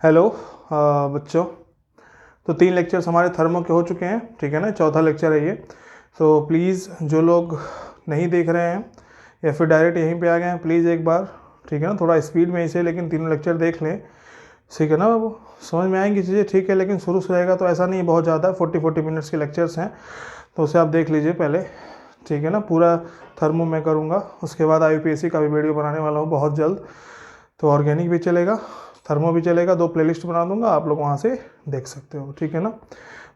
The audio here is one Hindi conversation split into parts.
हेलो बच्चों। तो 3 लेक्चर्स हमारे थर्मो के हो चुके हैं, ठीक है ना। चौथा लेक्चर है ये। तो प्लीज़ जो लोग नहीं देख रहे हैं या फिर डायरेक्ट यहीं पे आ गए हैं, प्लीज़ एक बार, ठीक है ना, थोड़ा स्पीड में इसे लेकिन तीनों लेक्चर देख लें, ठीक है ना बाबू। समझ में आएंगी चीज़ें, ठीक है, लेकिन शुरू से रहेगा तो ऐसा नहीं है बहुत ज़्यादा, 40 मिनट्स के लेक्चर्स हैं, तो उसे आप देख लीजिए पहले, ठीक है ना। पूरा थर्मो मैं करूँगा, उसके बाद IUPAC का भी वीडियो बनाने वाला हूँ बहुत जल्द। तो ऑर्गेनिक भी चलेगा, थर्मो भी चलेगा, 2 प्लेलिस्ट बना दूंगा, आप लोग वहाँ से देख सकते हो, ठीक है ना।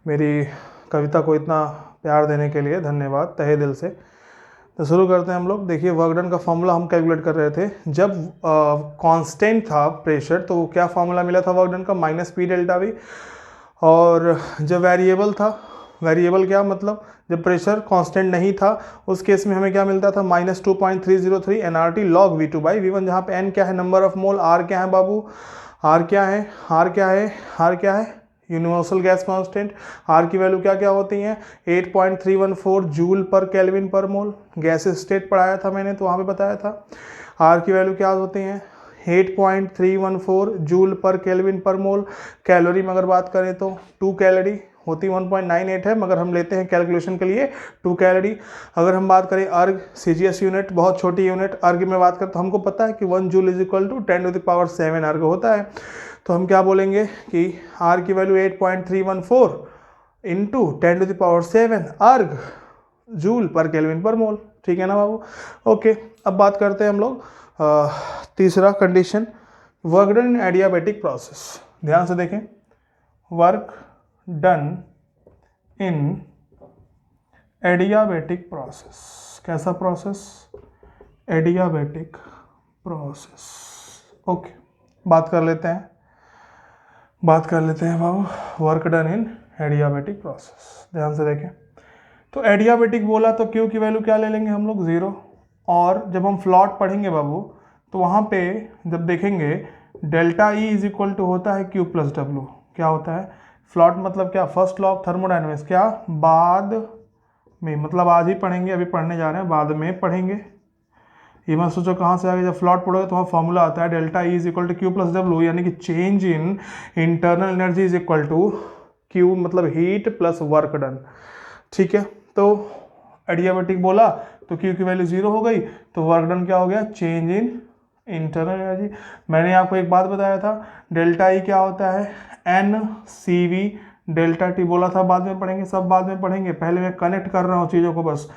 मेरी कविता को इतना प्यार देने के लिए धन्यवाद तहे दिल से। तो शुरू करते हैं हम लोग। देखिए, वर्क डन का फॉर्मूला हम कैलकुलेट कर रहे थे। जब कांस्टेंट था प्रेशर तो क्या फॉर्मूला मिला था वर्क डन का, -P∆V। और जब वेरिएबल था, वेरिएबल क्या मतलब, जब प्रेशर कांस्टेंट नहीं था उस केस में हमें क्या मिलता था, -2.303 nRT log V2/V1, जहाँ पे n क्या है, नंबर ऑफ मोल, r क्या है बाबू, r क्या है, r क्या है, r क्या है, यूनिवर्सल गैस कांस्टेंट। r की वैल्यू क्या क्या होती हैं, 8.314 जूल पर केल्विन पर मोल। गैस स्टेट पढ़ाया था मैंने तो वहाँ पे बताया था। r की वैल्यू क्या होती हैं, 8.314 जूल पर केल्विन पर मोल। कैलोरी में अगर बात करें तो 2 कैलोरी होती 1.98 है, मगर हम लेते हैं कैलकुलेशन के लिए 2 कैलोरी। अगर हम बात करें अर्ग, CGS यूनिट, बहुत छोटी यूनिट, अर्ग में बात करें तो हमको पता है कि 1 जूल इज इक्वल टू 10⁻7 अर्ग होता है। तो हम क्या बोलेंगे कि R की वैल्यू 8.314 इंटू 10⁻7 अर्ग जूल पर केल्विन पर मोल, ठीक है ना बाबू। ओके, अब बात करते हैं हम लोग तीसरा condition, work done in adiabatic process. ध्यान से देखें, work done in adiabatic process. कैसा प्रोसेस, एडियाबेटिक प्रोसेस। ओके, बात कर लेते हैं बाबू, work done in adiabatic process. ध्यान से देखें, तो एडियाबेटिक बोला तो Q की वैल्यू क्या ले लेंगे हम लोग, 0। और जब हम फ्लॉट पढ़ेंगे बाबू तो वहाँ पे जब देखेंगे ΔE इज इक्वल टू होता है Q + W। क्या होता है फ्लॉट मतलब क्या, फर्स्ट लॉ ऑफ थर्मोडायनेमिक्स, क्या बाद में, मतलब आज ही पढ़ेंगे, अभी पढ़ने जा रहे हैं, बाद में पढ़ेंगे। ये मत सोचो कहाँ से आगे, जब फ्लॉट पढ़ोगे तो वहाँ फॉर्मूला आता है ΔE is equal to Q + W, यानी कि change in internal energy is equal to Q मतलब हीट प्लस वर्क डन, ठीक है। तो एडियाबेटिक बोला तो Q की वैल्यू 0 हो गई, तो वर्क डन क्या हो गया, चेंज इन इंटरनल एनर्जी। मैंने आपको एक बात बताया था, ΔE क्या होता है, NCV ΔT बोला था, बाद में पढ़ेंगे, सब बाद में पढ़ेंगे, पहले मैं कनेक्ट कर रहा हूँ चीज़ों को बस,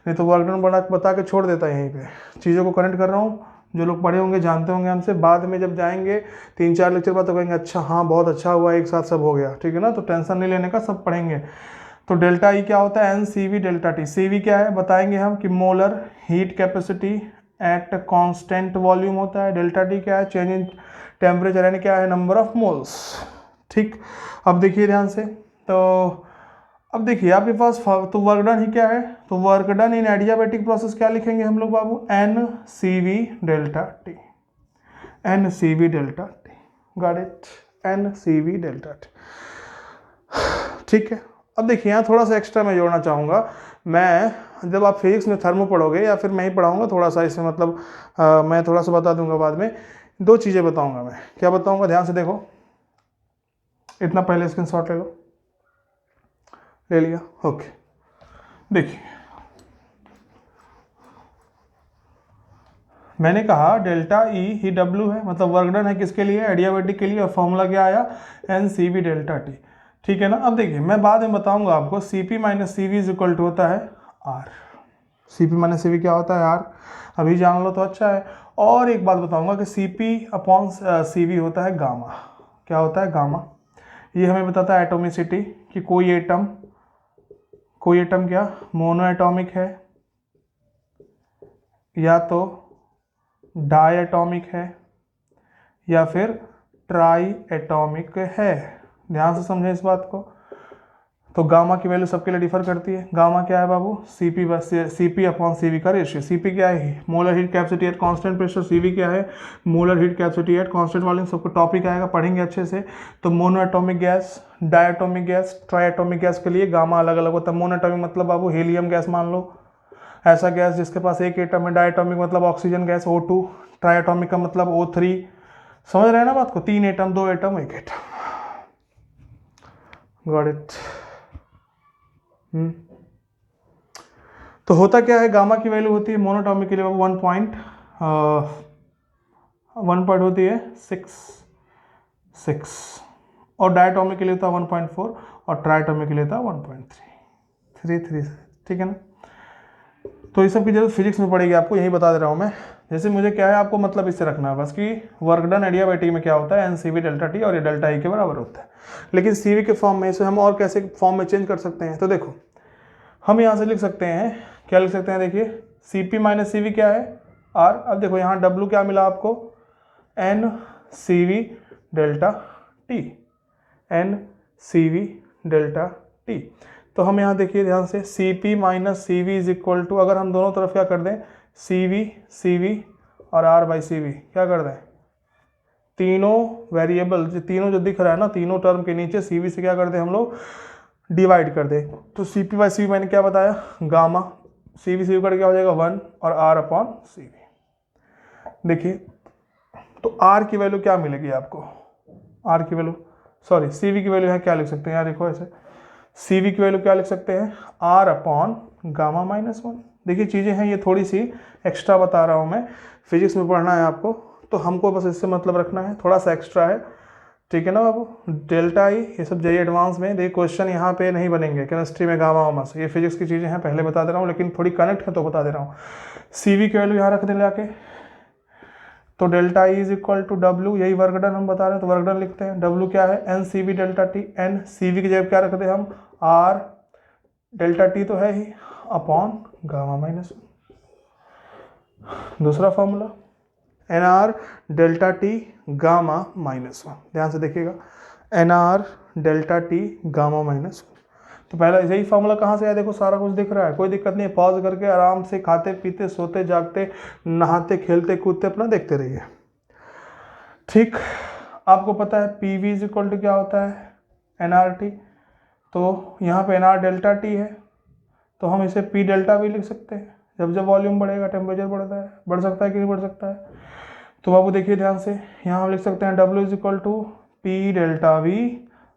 नहीं तो वर्क डन बता के छोड़ देता है, यहीं पे चीज़ों को कनेक्ट कर रहा हूँ। जो लोग पढ़े होंगे जानते होंगे हमसे, बाद में जब जाएंगे 3-4 लेक्चर बाद तो कहेंगे अच्छा हाँ बहुत अच्छा हुआ, एक साथ सब हो गया, ठीक है ना। तो टेंशन नहीं लेने का, सब पढ़ेंगे। तो ΔE क्या होता है, NCV ΔT। CV क्या है बताएंगे हम कि molar heat capacity at constant volume होता है। ΔT क्या है, चेंज इन टेम्परेचर, यानी क्या है, नंबर ऑफ मोल्स, ठीक। अब देखिए ध्यान से, तो अब देखिए आपके पास तो वर्क डन ही क्या है, तो work done in adiabatic process क्या लिखेंगे हम लोग बाबू, NCV ΔT, NCV ΔT, got it, NCV ΔT, ठीक है। अब देखिए यहाँ थोड़ा सा एक्स्ट्रा मैं जोड़ना चाहूँगा, मैं जब आप फिजिक्स में थर्मो पढ़ोगे या फिर मैं ही पढ़ाऊँगा थोड़ा सा, इसमें मतलब मैं थोड़ा सा बता दूंगा बाद में, 2 चीज़ें बताऊँगा मैं। क्या बताऊँगा, ध्यान से देखो, इतना पहले स्क्रीनशॉट ले लो, ले लिया, ओके। देखिए मैंने कहा ΔE ही W है, मतलब वर्क डन है किसके लिए, एडियाबेटिक के लिए, और फॉर्मूला क्या आया, NCV ΔT, ठीक है ना। अब देखिए मैं बाद में बताऊंगा आपको, CP - CV is equal to होता है R। CP - CV क्या होता है, R, अभी जान लो तो अच्छा है। और एक बात बताऊंगा कि CP/CV होता है गामा। क्या होता है, गामा। ये हमें बताता है एटोमिसिटी, कि कोई एटम क्या मोनो एटॉमिक है या तो डाई एटॉमिक है या फिर ट्राई एटॉमिक है। ध्यान से समझें इस बात को। तो गामा की वैल्यू सबके लिए डिफर करती है। गामा क्या है बाबू, CP/CV का रेशियो। CP क्या है, molar heat capacity at constant pressure. CV क्या है, molar heat capacity at constant volume. सबको टॉपिक आएगा, पढ़ेंगे अच्छे से। तो mono atomic gas, diatomic gas, try atomic gas के लिए गामा अलग अलग होता है। मोनो एटॉमिक मतलब बाबू हीलियम गैस मान लो, ऐसा गैस जिसके पास एक एटम है। डायटोमिक मतलब oxygen gas O2। Try atomic का मतलब O3। समझ रहे हैं ना बात को, 3 atom 2 atom 1 atom, got it. तो होता क्या है, गामा की वैल्यू होती है मोनोटॉमिक के लिए 1 पॉइंट होती है 6 और डायटोमिक के लिए था 1.4 और ट्राइटोमिक के लिए था 1.33, ठीक है ना। तो ये सब की जरूरत फिजिक्स में पड़ेगी आपको, यही बता दे रहा हूँ मैं। जैसे मुझे क्या है आपको मतलब इससे रखना है बस कि वर्क डन एडियाबैटिक में क्या होता है, NCV डेल्टा टी, और ये डेल्टा ई के बराबर होता है। लेकिन CV के फॉर्म में इसे हम और कैसे फॉर्म में चेंज कर सकते हैं, तो देखो हम यहाँ से लिख सकते हैं, क्या लिख सकते हैं, देखिए CP माइनस CV क्या है R। अब देखो यहाँ W क्या मिला आपको, NCV delta T, NCV delta T. तो हम यहाँ देखिए ध्यान से, CP minus CV is equal to, अगर हम दोनों तरफ क्या कर दें, CV और R बाई CV क्या कर दें, तीनों वेरिएबल तीनों जो दिख रहा है ना, तीनों टर्म के नीचे CV से क्या कर दें हम लोग, डिवाइड कर दें। तो CP बाई CV मैंने क्या बताया, गामा, CV कर क्या हो जाएगा 1 और R अपॉन CV। देखिए तो R की वैल्यू क्या मिलेगी आपको, R की वैल्यू सॉरी CV की वैल्यू है, क्या लिख सकते हैं यार, देखो ऐसे CV की वैल्यू क्या लिख सकते हैं, R अपॉन गामा माइनस 1। देखिए चीज़ें हैं ये थोड़ी सी एक्स्ट्रा बता रहा हूँ मैं, फिजिक्स में पढ़ना है आपको तो हमको बस इससे मतलब रखना है, थोड़ा सा एक्स्ट्रा है, ठीक है ना बाबू। डेल्टा ई ये सब JEE एडवांस में देखिए क्वेश्चन यहाँ पे नहीं बनेंगे केमिस्ट्री में गामा वामा से, ये फिजिक्स की चीज़ें हैं, पहले बता दे रहा हूँ लेकिन थोड़ी कनेक्ट है तो बता दे रहा हूँ। CV की वैल्यू यहाँ रख दे जाके, तो delta E is equal to W, यही वर्क डन हम बता रहे हैं तो वर्क डन लिखते हैं। W क्या है, NCV डेल्टा टी, NCV की जगह क्या रखते हैं हम, R डेल्टा टी तो है ही अपॉन गामा माइनस 1। दूसरा formula NR delta T gamma minus 1, ध्यान से देखिएगा, NR delta T gamma minus 1। तो पहला यही फॉर्मूला कहाँ से आया, देखो सारा कुछ दिख रहा है, कोई दिक्कत नहीं है, पॉज करके आराम से खाते पीते सोते जागते नहाते खेलते कूदते अपना देखते रहिए, ठीक। आपको पता है PV इज इक्वल टू क्या होता है, NRT, तो यहाँ पे NR डेल्टा टी है तो हम इसे P डेल्टा भी लिख सकते हैं, जब जब वॉल्यूम बढ़ेगा टेम्परेचर बढ़ता है, बढ़ सकता है कि नहीं बढ़ सकता है। तो बाबू देखिए ध्यान से, यहाँ हम लिख सकते हैं W is equal to P delta V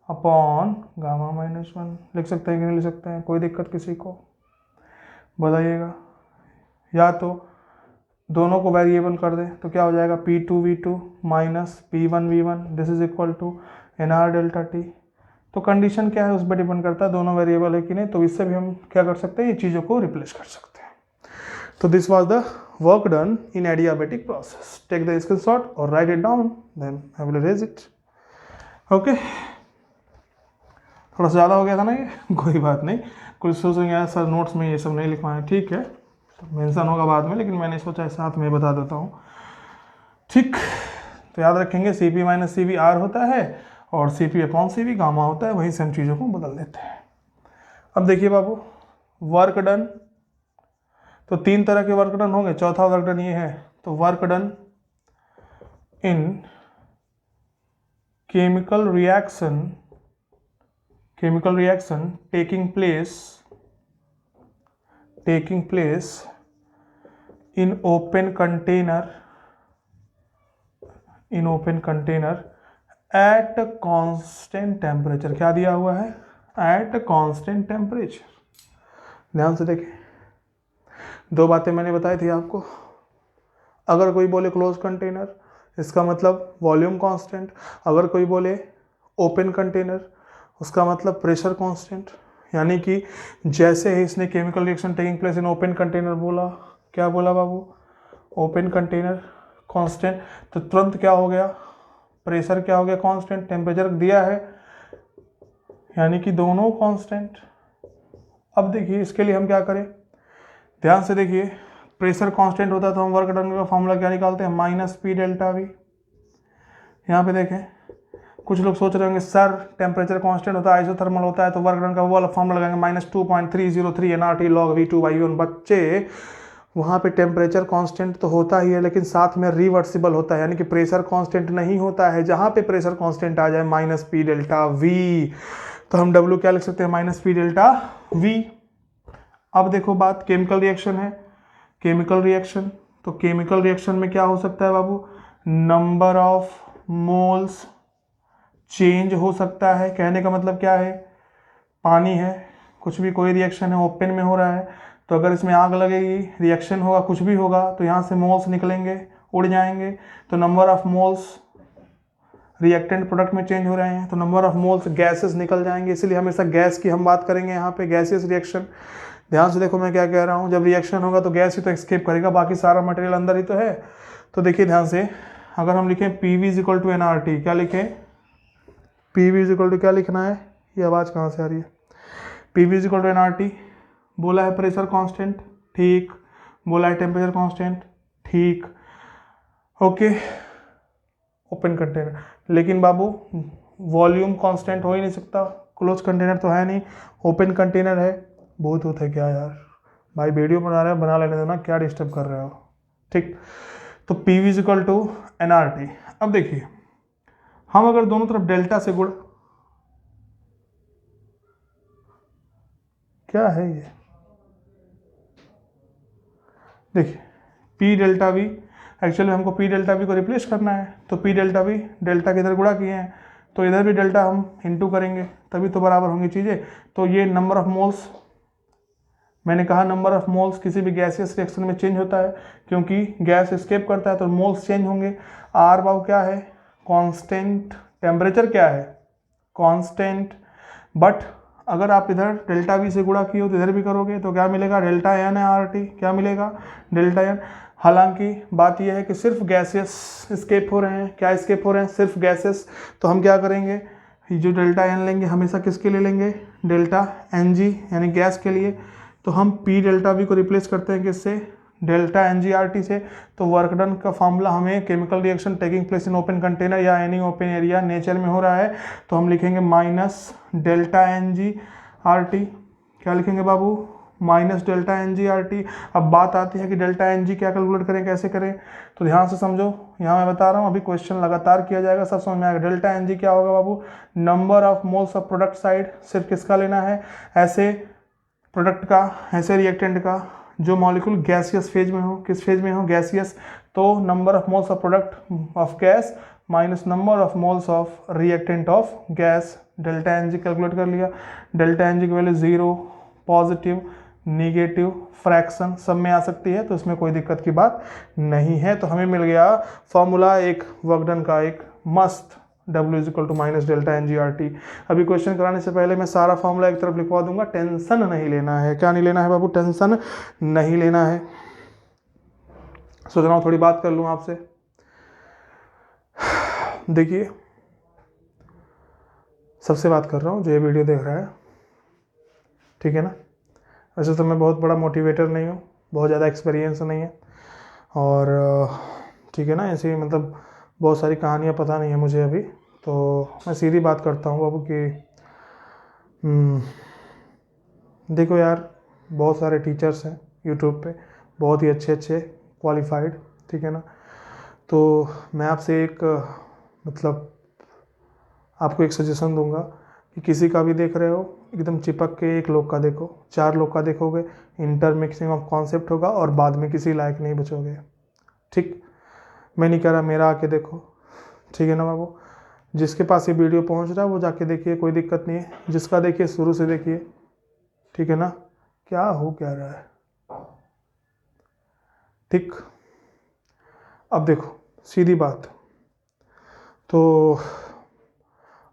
upon gamma minus 1, लिख सकते हैं कि नहीं लिख सकते हैं, कोई दिक्कत किसी को बताइएगा। या तो दोनों को वेरिएबल कर दें तो क्या हो जाएगा, P2V2 minus P1V1 this is equal to NR delta T. तो कंडीशन क्या है उस पर डिपेंड करता है दोनों वेरिएबल है कि नहीं, तो इससे भी हम क्या कर सकते हैं, ये चीज़ों को रिप्लेस कर सकते हैं। तो this was the work done in adiabatic process, take the screenshot और write it down, then I will erase it. Okay, थोड़ा सा ज़्यादा हो गया था ना ये, कोई बात नहीं, कुछ सोचेंगे यार सर नोट्स में ये सब नहीं लिखवाएं, ठीक है तो मेंशन होगा बाद में, लेकिन मैंने सोचा साथ में बता देता हूँ, ठीक। तो याद रखेंगे CP माइनस CV R होता है और CP अपॉन CV गामा होता है, वहीं से हम चीज़ों को बदल देते हैं। अब देखिए बाबू वर्क डन, तो 3 तरह के वर्क डन होंगे, चौथा वर्क डन ये है, तो work done in chemical reaction taking place in open container at constant temperature, क्या दिया हुआ है, एट कांस्टेंट टेम्परेचर। ध्यान से देखें, 2 बातें मैंने बताई थी आपको, अगर कोई बोले क्लोज कंटेनर इसका मतलब वॉल्यूम कांस्टेंट, अगर कोई बोले ओपन कंटेनर उसका मतलब प्रेशर कांस्टेंट। यानी कि जैसे ही इसने chemical reaction taking place in open container बोला, क्या बोला बाबू, ओपन कंटेनर कांस्टेंट, तो तुरंत क्या हो गया, प्रेशर क्या हो गया कांस्टेंट, टेम्परेचर दिया है, यानी कि दोनों कांस्टेंट। अब देखिए इसके लिए हम क्या करें, ध्यान से देखिए, प्रेशर कांस्टेंट होता है तो हम वर्क डन का फॉर्मूला क्या निकालते हैं, माइनस P डेल्टा V। यहाँ पे देखें कुछ लोग सोच रहे होंगे सर टेम्परेचर कांस्टेंट होता है, आइसोथर्मल होता है तो वर्क डन का वो वाला फॉर्मूला लगाएंगे माइनस 2.303 NRT log V2/1। बच्चे वहाँ पे टेम्परेचर कांस्टेंट तो होता ही है लेकिन साथ में रिवर्सिबल होता है, यानी कि प्रेशर कांस्टेंट नहीं होता है। जहाँ पे प्रेशर कांस्टेंट आ जाए माइनस P डेल्टा V, तो हम W क्या लिख सकते हैं, माइनस P डेल्टा V। अब देखो बात केमिकल रिएक्शन है, केमिकल रिएक्शन, तो केमिकल रिएक्शन में क्या हो सकता है बाबू, नंबर ऑफ मोल्स चेंज हो सकता है। कहने का मतलब क्या है, पानी है, कुछ भी कोई रिएक्शन है, ओपन में हो रहा है, तो अगर इसमें आग लगेगी, रिएक्शन होगा, कुछ भी होगा, तो यहाँ से मोल्स निकलेंगे, उड़ जाएंगे, तो number of moles reactant product में चेंज हो रहे हैं, तो नंबर ऑफ मोल्स गैसेस निकल जाएंगे। इसलिए हमेशा गैस की हम बात करेंगे यहाँ पे, गैसियस रिएक्शन। ध्यान से देखो मैं क्या कह रहा हूँ, जब रिएक्शन होगा तो गैस ही तो एस्केप करेगा, बाकी सारा मटेरियल अंदर ही तो है। तो देखिए ध्यान से, अगर हम लिखें PV is equal to NRT, क्या लिखें, PV इज इक्वल टू क्या लिखना है, ये आवाज़ कहाँ से आ रही है, PV is equal to NRT। बोला है प्रेशर कांस्टेंट, ठीक, बोला है टेम्परेचर कांस्टेंट, ठीक, ओके, ओपन कंटेनर। लेकिन बाबू वॉल्यूम कांस्टेंट हो ही नहीं सकता, क्लोज कंटेनर तो है नहीं, ओपन कंटेनर है। बहुत होता है क्या यार, भाई वीडियो बना रहे हो, बना लेने दो ना, क्या डिस्टर्ब कर रहे हो, ठीक। तो PV is equal to NRT। अब देखिए, हम अगर दोनों तरफ डेल्टा से गुण, क्या है ये, देखिए P डेल्टा V, एक्चुअली हमको P डेल्टा V को रिप्लेस करना है, तो P डेल्टा V डेल्टा के इधर गुणा किए हैं, तो इधर भी डेल्टा हम इंटू करेंगे, तभी तो बराबर होंगी चीज़ें। तो ये नंबर ऑफ मोल्स, मैंने कहा नंबर ऑफ मोल्स किसी भी गैसियस रिएक्शन में चेंज होता है, क्योंकि गैस एस्केप करता है तो मोल्स चेंज होंगे। आर बाबू क्या है, कांस्टेंट, टेम्परेचर क्या है, कांस्टेंट, बट अगर आप इधर डेल्टा V से गुणा किए हो तो इधर भी करोगे तो क्या मिलेगा, डेल्टा N है RT, क्या मिलेगा, डेल्टा N। हालांकि बात यह है कि सिर्फ गैसेस स्केप हो रहे हैं, क्या स्केप हो रहे हैं, सिर्फ गैसेस। तो हम क्या करेंगे, जो डेल्टा N लेंगे हमेशा किसके लिए लेंगे, डेल्टा NG यानी गैस के लिए। तो हम P डेल्टा V को रिप्लेस करते हैं किससे, डेल्टा NG/RT से। तो वर्क डन का फॉर्मूला हमें chemical reaction taking place in open container या एनी ओपन एरिया नेचर में हो रहा है, तो हम लिखेंगे माइनस डेल्टा NG/RT। क्या लिखेंगे बाबू, माइनस डेल्टा NG/RT। अब बात आती है कि डेल्टा NG क्या कैलकुलेट करें, कैसे करें, तो ध्यान से समझो, यहाँ मैं बता रहा हूँ, अभी क्वेश्चन लगातार किया जाएगा, सब समझ में आएगा। डेल्टा NG क्या होगा बाबू, number of moles of product side, सिर्फ किसका लेना है, ऐसे प्रोडक्ट का, ऐसे रिएक्टेंट का जो मॉलिक्यूल गैसियस फेज में हो, किस फेज में हो, गैसियस। तो number of moles of product of gas minus number of moles of reactant of gas, delta NG calculate कर लिया। डेल्टा NG की वैल्यू 0, पॉजिटिव, निगेटिव, फ्रैक्शन सब में आ सकती है, तो इसमें कोई दिक्कत की बात नहीं है। तो हमें मिल गया फॉर्मूला एक वर्क डन का, एक मस्त, W is equal to minus delta NG/RT। अभी क्वेश्चन कराने से पहले मैं सारा फॉर्मूला एक तरफ लिखवा दूंगा, टेंशन नहीं लेना है। क्या नहीं लेना है बाबू, टेंशन नहीं लेना है। सोच रहा हूँ थोड़ी बात कर लूँ आपसे। देखिए, सबसे बात कर रहा हूँ जो ये वीडियो देख रहा है, ठीक है ना। वैसे तो मैं बहुत बड़ा मोटिवेटर नहीं हूँ, बहुत ज़्यादा एक्सपीरियंस नहीं है, और ठीक है ना, ऐसे मतलब बहुत सारी कहानियाँ पता नहीं है मुझे अभी। तो मैं सीधी बात करता हूँ बाबू कि देखो यार, बहुत सारे टीचर्स हैं यूट्यूब पे, बहुत ही अच्छे अच्छे क्वालिफाइड, ठीक है ना। तो मैं आपसे एक मतलब आपको एक सजेशन दूंगा कि किसी का भी देख रहे हो, एकदम चिपक के एक लोग का देखो, 4 लोग का देखोगे, इंटरमिक्सिंग ऑफ कॉन्सेप्ट होगा और बाद में किसी लायक नहीं बचोगे, ठीक। मैं नहीं कह रहा, मेरा आके देखो, ठीक है ना बाबू। जिसके पास ये वीडियो पहुंच रहा है वो जाके देखिए, कोई दिक्कत नहीं है। जिसका देखिए शुरू से देखिए, ठीक है ना। क्या हो क्या रहा है, ठीक। अब देखो सीधी बात, तो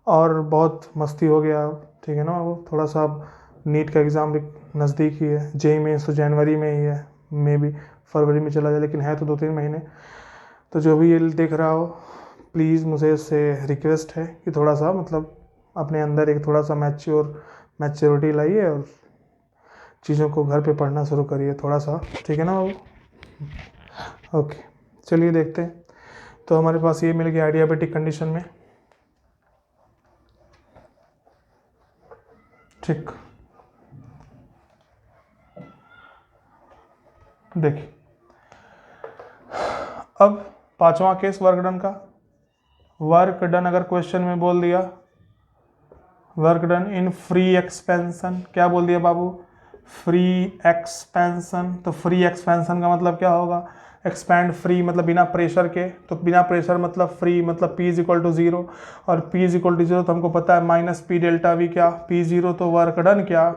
और बहुत मस्ती हो गया, ठीक है ना। वो थोड़ा सा अब नीट का एग्ज़ाम भी नज़दीक ही है, JEE मेंस तो जनवरी में ही है, मे भी फरवरी में चला जाए, लेकिन है तो 2-3 महीने। तो जो भी ये देख रहा हो, प्लीज़ मुझे इससे रिक्वेस्ट है कि थोड़ा सा मतलब अपने अंदर एक थोड़ा सा मैच्योरिटी लाइए और चीज़ों को घर पे पढ़ना शुरू करिए थोड़ा सा, ठीक है ना बाबू। ओके, चलिए देखते हैं। तो हमारे पास ये मिल गया एडियाबेटिक कंडीशन में, ठीक। देखिए अब 5वां केस वर्क डन का। वर्क डन अगर क्वेश्चन में बोल दिया work done in free expansion, क्या बोल दिया बाबू, फ्री एक्सपेंशन, तो फ्री एक्सपेंशन का मतलब क्या होगा, एक्सपैंड फ्री मतलब बिना प्रेशर के, तो बिना प्रेशर मतलब फ्री मतलब P is equal to zero, और P is equal to zero तो हमको पता है माइनस पी डेल्टा वी, क्या P जीरो तो वर्क डन क्या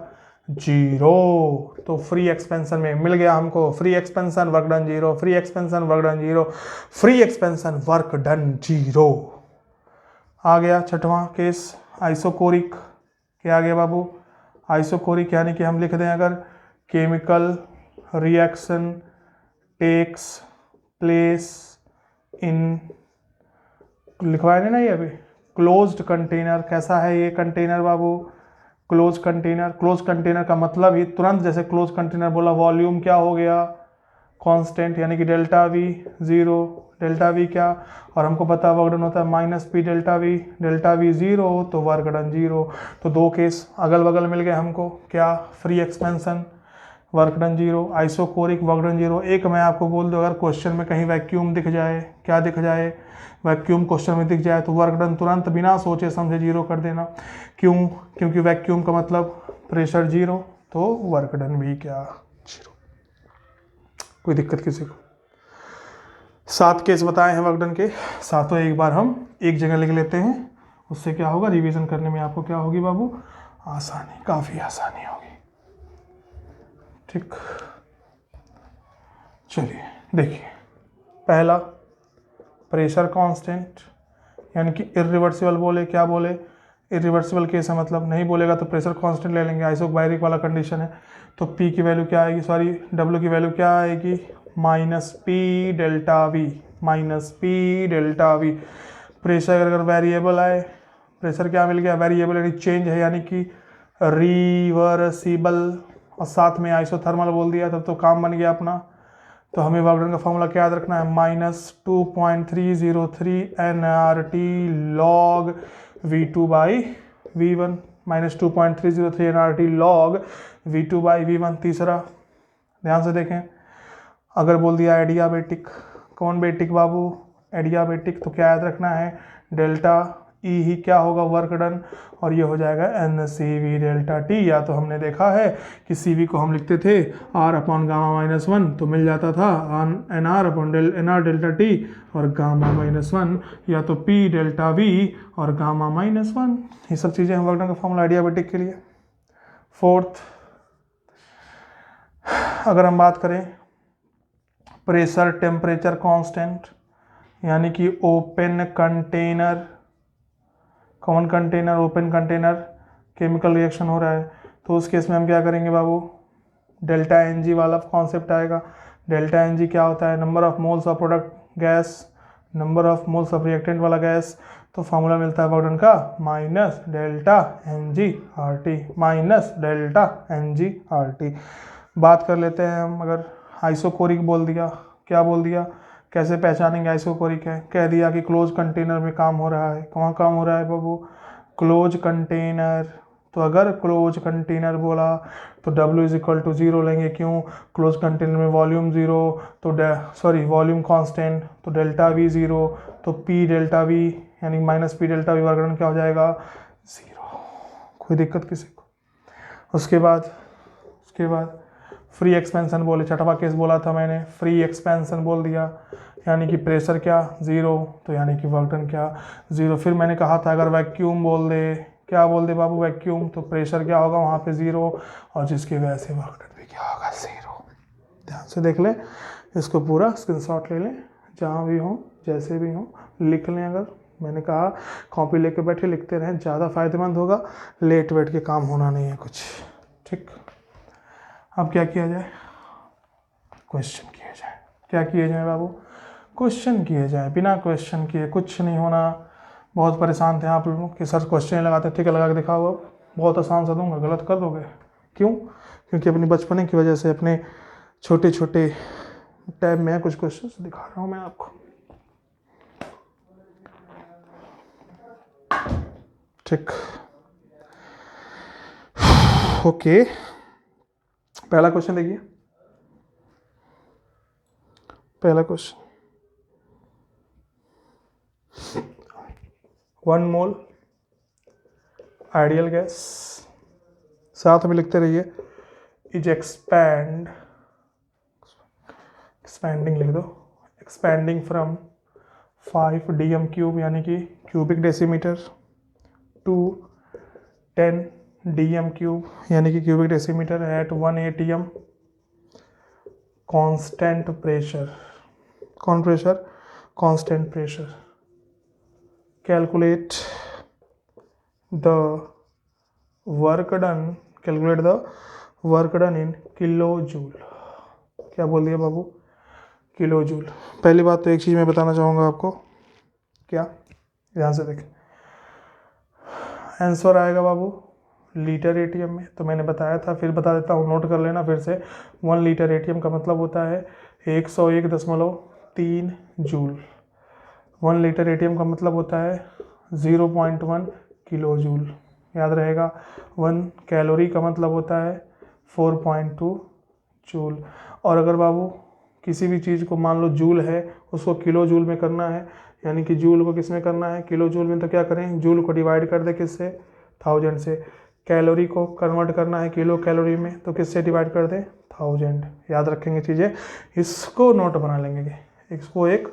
जीरो, तो फ्री एक्सपेंशन में मिल गया हमको free expansion work done zero, free expansion work done zero, free expansion work done zero. आ गया छठवां केस आइसोकोरिक, क्या आ गया बाबू, आइसोकोरिक यानी कि हम लिख दें अगर chemical reaction takes place in, लिखवाए ना ये अभी, क्लोज्ड कंटेनर, कैसा है ये कंटेनर बाबू, क्लोज कंटेनर। क्लोज कंटेनर का मतलब ही तुरंत जैसे क्लोज कंटेनर बोला वॉल्यूम क्या हो गया कांस्टेंट, यानी कि delta we zero, delta V क्या, और हमको पता वर्क डन होता है minus P delta we zero तो वर्क डन जीरो। तो दो केस अगल बगल मिल गए हमको, क्या free expansion work done zero, isochoric work done zero. एक मैं आपको बोल दूं अगर क्वेश्चन में कहीं वैक्यूम दिख जाए, क्या दिख जाए, वैक्यूम क्वेश्चन में दिख जाए तो वर्क डन तुरंत बिना सोचे समझे जीरो कर देना, क्यों, क्योंकि वैक्यूम का मतलब प्रेशर जीरो, तो वर्क डन भी क्या जीरो। कोई दिक्कत किसी को? 7 केस बताए हैं वर्क डन के, सातों एक बार हम एक जगह लिख लेते हैं, उससे क्या होगा रिवीजन करने में आपको क्या होगी बाबू, आसानी, काफ़ी आसानी होगी। ठीक, चलिए देखिए, पहला प्रेशर कांस्टेंट यानी कि इरिवर्सिबल बोले, क्या बोले, इरिवर्सिबल केस है मतलब नहीं बोलेगा तो प्रेशर कांस्टेंट ले लेंगे, आइसोबारिक वाला कंडीशन है, तो P की वैल्यू क्या आएगी, सॉरी W की वैल्यू क्या आएगी, minus P delta V, minus P delta we. Pressure अगर वेरिएबल आए, प्रेशर क्या मिल गया, वेरिएबल यानी चेंज है यानी कि रिवर्सिबल, और साथ में आइसोथर्मल बोल दिया तब तो काम बन गया अपना। तो हमें वर्क डन का फॉर्मूला क्या याद रखना है, -2.303 nRT log V2 by V1, -2.303 nRT log V2 by V1। तीसरा ध्यान से देखें, अगर बोल दिया एडियाबेटिक, कौन बेटिक बाबू, एडियाबेटिक, तो क्या याद रखना है, डेल्टा ई ही क्या होगा वर्क डन, और ये हो जाएगा NCV डेल्टा टी, या तो हमने देखा है कि CV को हम लिखते थे R upon gamma minus one, तो मिल जाता था NR upon NR delta T और गामा माइनस वन, या तो P डेल्टा V और गामा माइनस वन। ये सब चीज़ें हैं वर्क डन का फॉर्मूला एडियाबेटिक के लिए। फोर्थ, अगर हम बात करें प्रेशर टेम्परेचर कांस्टेंट यानी कि open container, common container, open container, chemical reaction हो रहा है, तो उस केस में हम क्या करेंगे बाबू, डेल्टा NG वाला कॉन्सेप्ट आएगा। डेल्टा NG क्या होता है, number of moles of product gas, number of moles of reactant वाला गैस, तो फार्मूला मिलता है वर्क डन का minus delta NG/RT, minus delta NG/RT। बात कर लेते हैं हम, अगर आइसोकोरिक बोल दिया, क्या बोल दिया, कैसे पहचानेंगे आइसोकोरिक है, कह दिया कि क्लोज कंटेनर में काम हो रहा है, कहाँ काम हो रहा है बाबू, क्लोज कंटेनर, तो अगर क्लोज कंटेनर बोला तो W is equal to zero लेंगे, क्यों, क्लोज कंटेनर में वॉल्यूम जीरो, तो सॉरी वॉल्यूम कांस्टेंट, तो डेल्टा V जीरो, तो P डेल्टा V यानी minus P delta V work done क्या हो जाएगा जीरो। कोई दिक्कत किसी को? उसके बाद फ्री एक्सपेंशन बोले, छठवा केस बोला था मैंने, फ्री एक्सपेंशन बोल दिया यानी कि प्रेशर क्या जीरो, तो यानी कि वर्क डन क्या जीरो। फिर मैंने कहा था अगर वैक्यूम बोल दे, क्या बोल दे बाबू, वैक्यूम, तो प्रेशर क्या होगा वहाँ पे जीरो, और जिसकी वजह से वर्क डन भी क्या होगा जीरो। ध्यान से देख लें, इसको पूरा स्क्रीनशॉट ले लें, जहाँ भी हो जैसे भी हो लिख लें। अगर मैंने कहा कॉपी लेके बैठे लिखते रहें, ज़्यादा फायदेमंद होगा, लेट वेट के काम होना नहीं है कुछ। ठीक, अब क्या किया जाए, क्वेश्चन किए जाए। क्या किए जाए बाबू, क्वेश्चन किए जाए, बिना क्वेश्चन किए कुछ नहीं होना। बहुत परेशान थे आप लोग कि सर क्वेश्चन लगाते, ठीक है लगा के दिखाओ, अब बहुत आसान सा दूंगा, गलत कर दोगे, क्यों, क्योंकि अपनी बचपने की वजह से अपने छोटे छोटे टैब में कुछ क्वेश्चन दिखा रहा हूँ मैं आपको। ठीक, ओके, पहला क्वेश्चन देखिए, पहला क्वेश्चन, 1 मोल आइडियल गैस, साथ में लिखते रहिए इज एक्सपैंडिंग लिख दो, एक्सपैंडिंग फ्रॉम 5 dm³ यानी कि क्यूबिक डेसीमीटर टू 10 dm³ यानी कि cubic decimetre at 1 atm constant pressure, कौन pressure, constant pressure. Calculate the work done, calculate the work done in kilo joule. क्या बोल दिया बाबू, किलो जूल। पहली बात तो एक चीज़ मैं बताना चाहूँगा आपको, क्या, ध्यान से देखें, आंसर आएगा बाबू लीटर एटीएम में, तो मैंने बताया था, फिर बता देता हूँ, नोट कर लेना फिर से। 1 लीटर एटीएम का मतलब होता है 101.3 जूल। 1 लीटर एटीएम का मतलब होता है 0.1 किलो जूल, याद रहेगा। 1 कैलोरी का मतलब होता है 4.2 जूल। और अगर बाबू किसी भी चीज़ को मान लो जूल है, उसको किलो जूल में करना है, यानी कि जूल को किस में करना है, किलो जूल में, तो क्या करें, जूल को डिवाइड कर दे किससे, 1000 से। कैलोरी को कन्वर्ट करना है किलो कैलोरी में, तो किससे डिवाइड कर दें, 1000। याद रखेंगे चीज़ें, इसको नोट बना लेंगे, इसको एक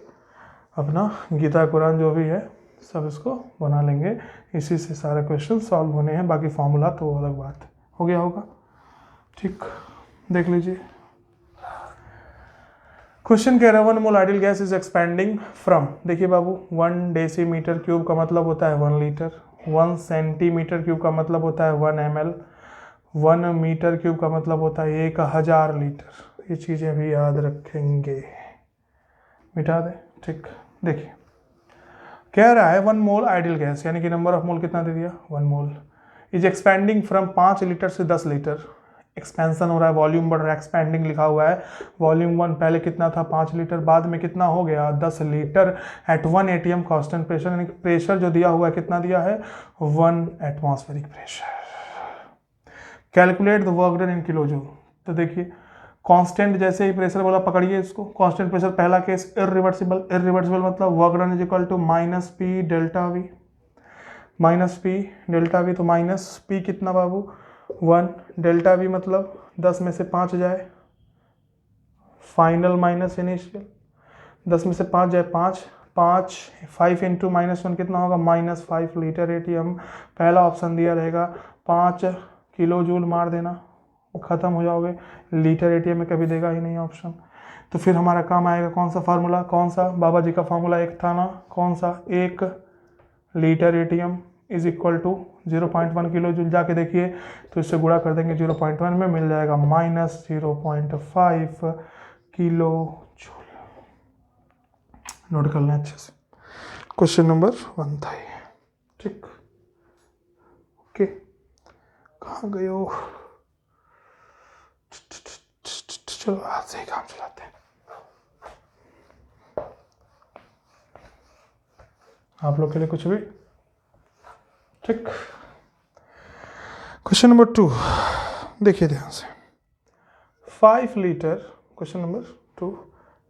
अपना गीता कुरान जो भी है सब इसको बना लेंगे, इसी से सारे क्वेश्चन सॉल्व होने हैं। बाकी फॉर्मूला तो अलग बात हो गया होगा, ठीक, देख लीजिए। क्वेश्चन कह रहा है 1 mole ideal gas is expanding from, देखिए बाबू 1 डेसीमीटर क्यूब का मतलब होता है 1 लीटर, 1 सेंटीमीटर क्यूब का मतलब होता है 1 ml, 1 मीटर क्यूब का मतलब होता है 1000 लीटर। ये चीज़ें भी याद रखेंगे, मिटा दे, ठीक। देखिए कह रहा है 1 मोल आइडियल गैस, यानी कि नंबर ऑफ मोल कितना दे दिया, 1 मोल, इज एक्सपैंडिंग फ्रॉम 5 लीटर से 10 लीटर। एक्सपेंशन हो रहा है, वॉल्यूम बढ़ रहा है, एक्सपैंडिंग लिखा हुआ है। वॉल्यूम 1 पहले कितना था, 5 लीटर, बाद में कितना हो गया, 10 litre at 1 atm constant pressure, यानी कि प्रेशर जो दिया हुआ है कितना दिया है, 1 atmospheric pressure. Calculate the work done in kilo joule, तो देखिए कांस्टेंट जैसे ही प्रेशर बोला पकड़िए इसको, कांस्टेंट प्रेशर पहला केस इरिवर्सिबल, इरिवर्सिबल मतलब work done is equal to minus P delta V, minus P delta V, तो माइनस पी कितना बाबू 1, डेल्टा वी मतलब 10 में से 5 जाए, फाइनल माइनस इनिशियल, 10 में से 5 जाए 5, 5 इंटू -1 कितना होगा, -5 लीटर एटीएम। पहला ऑप्शन दिया रहेगा, 5 किलो जूल मार देना, ख़त्म हो जाओगे। लीटर एटीएम में कभी देगा ही नहीं ऑप्शन, तो फिर हमारा काम आएगा कौन सा फार्मूला, कौन सा, बाबा जी का फार्मूला एक था ना, कौन सा, 1 litre atm is equal to 0.1 kilo joule. जाके देखिए तो इससे गुणा कर देंगे 0.1 में, मिल जाएगा -0.5 किलो जूल। नोट कर लें अच्छे से, क्वेश्चन नंबर 1 था ये, ठीक, ओके। कहाँ गए हो, चलो आज से ही काम चलाते हैं, आप लोग के लिए कुछ भी, ठीक। क्वेश्चन नंबर 2 देखिए ध्यान से, 5 litre, question number 2,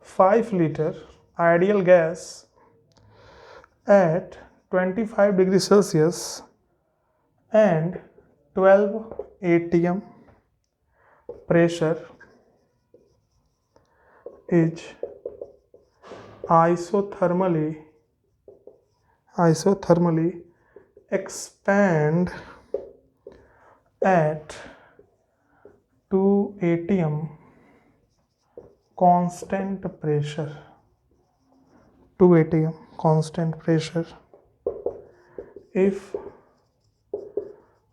5 litre ideal gas at 25 degree Celsius and 12 atm pressure is isothermally expand at 2 atm constant pressure, 2 atm constant pressure if